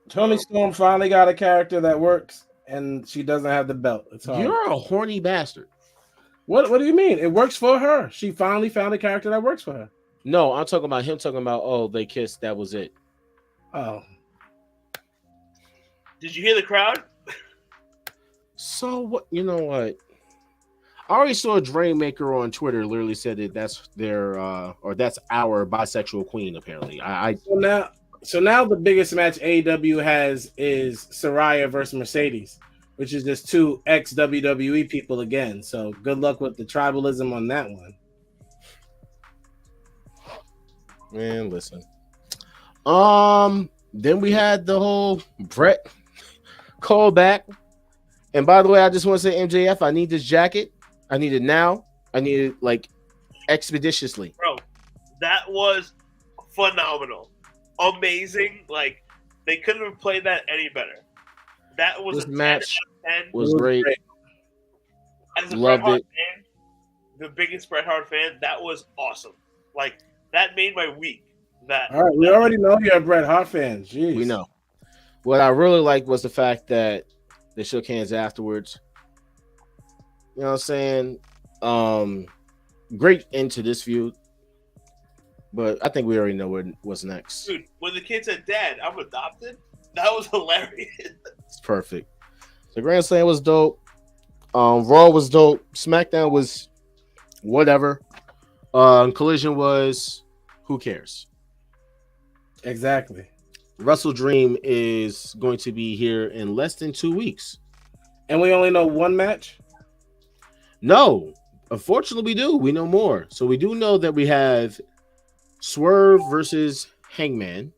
Tony Storm finally got a character that works, and she doesn't have the belt. It's hard. You're a horny bastard. What do you mean? It works for her. She finally found a character that works for her. No, I'm talking about him talking about, oh, they kissed. That was it. Oh. Did you hear the crowd? So what? You know what? I already saw a Drainmaker on Twitter literally said that that's their or that's our bisexual queen. Apparently, So now the biggest match AEW has is Saraya versus Mercedes, which is just two ex-WWE people again. So good luck with the tribalism on that one. Man, listen. Then we had the whole Brett callback. And by the way, I just want to say, MJF, I need this jacket. I need it now. I need it like expeditiously. Bro, that was phenomenal. Amazing. Like, they couldn't have played that any better. That was This a match 10 out of 10. was great. As a Loved Bret Hart it. fan, the biggest Bret Hart fan, that was awesome. Like, that made my week. All right, we already know you're a Bret Hart fan. Jeez. We know. What I really liked was the fact that they shook hands afterwards. You know what I'm saying? Great end to this feud. But I think we already know what's next. Dude, when the kid said, Dad, I'm adopted, that was hilarious. It's perfect. The Grand Slam was dope. Raw was dope. SmackDown was whatever. Collision was who cares? Exactly. Wrestle Dream is going to be here in less than 2 weeks. And we only know one match? No. Unfortunately, we do. We know more. So we do know that we have Swerve versus Hangman.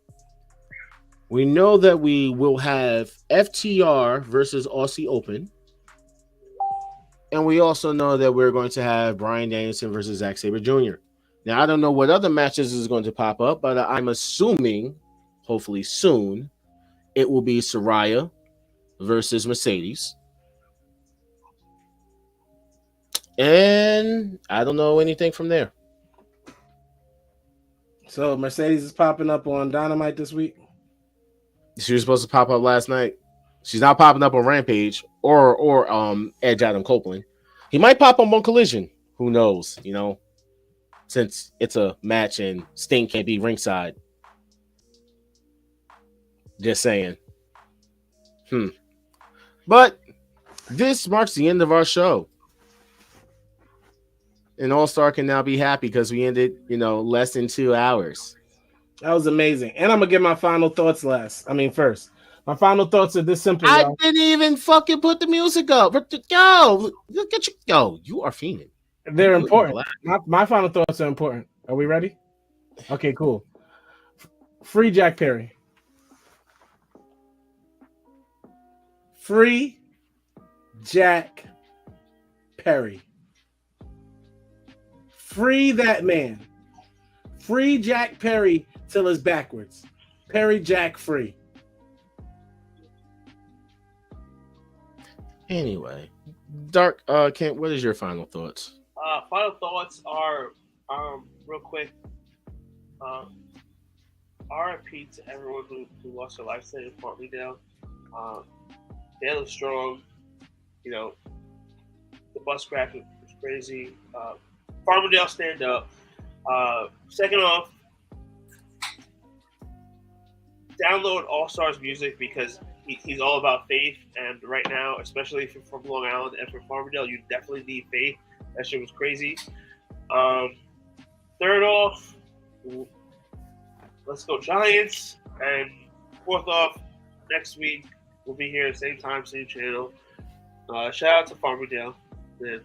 We know that we will have FTR versus Aussie Open. And we also know that we're going to have Bryan Danielson versus Zack Sabre Jr. Now, I don't know what other matches is going to pop up, but I'm assuming, hopefully soon, it will be Saraya versus Mercedes. And I don't know anything from there. So Mercedes is popping up on Dynamite this week? She was supposed to pop up last night. She's not popping up on Rampage or Edge Adam Copeland. He might pop up on Collision. Who knows? You know, since it's a match and Sting can't be ringside. Just saying. But this marks the end of our show. And All-Star can now be happy because we ended, less than 2 hours. That was amazing. And I'm gonna get my final thoughts first. My final thoughts are this simple, I y'all. didn't even fucking put the music up. Yo, look at you. Yo, you are fiending. They're important. My final thoughts are important. Are we ready? Okay, cool. Free Jack Perry. Free Jack Perry. Free that man. Free Jack Perry till it's backwards. Perry Jack free. Anyway, Dark, Kent, what is your final thoughts? Final thoughts are, real quick, RIP to everyone who lost their life today in Fort Meade. They look strong. The bus crash was crazy. Farmerdale, stand up. Second off, download All Stars music because he's all about faith. And right now, especially if you're from Long Island and from Farmerdale, you definitely need faith. That shit was crazy. Third off, let's go Giants. And fourth off, next week we'll be here same time, same channel. Shout out to Farmerdale. Man.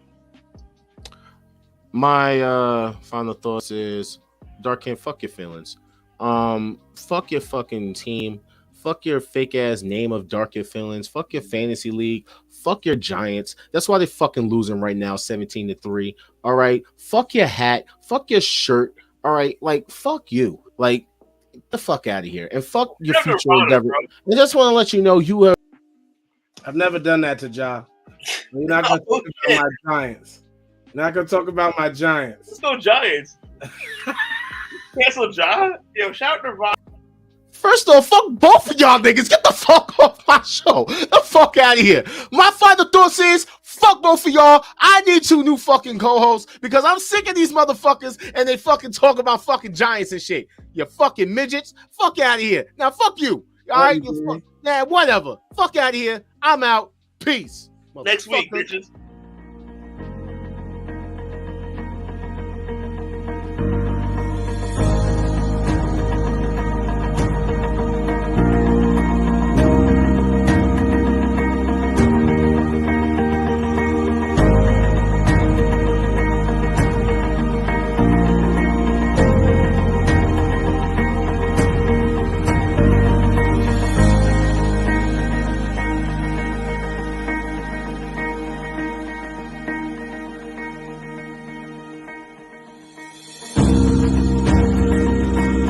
My final thoughts is, Dark Kent, fuck your feelings. Fuck your fucking team. Fuck your fake ass name of Dark Kent Feelings. Fuck your fantasy league. Fuck your Giants. That's why they fucking losing right now, 17-3. All right. Fuck your hat. Fuck your shirt. All right. Like, fuck you. Like, get the fuck out of here. And fuck your future endeavor. I just want to let you know you have. I've never done that to Ja. We're not gonna talk about my Giants. Not gonna talk about my Giants. Let's go Giants. Cancel Ja. Yo, shout out to Rob. First off, fuck both of y'all niggas. Get the fuck off my show. The fuck out of here. My final thoughts is, fuck both of y'all. I need 2 new fucking co-hosts because I'm sick of these motherfuckers and they fucking talk about fucking Giants and shit. You fucking midgets. Fuck out of here. Now, fuck you. All right? Whatever. Fuck out of here. I'm out. Peace. Next week, bitches.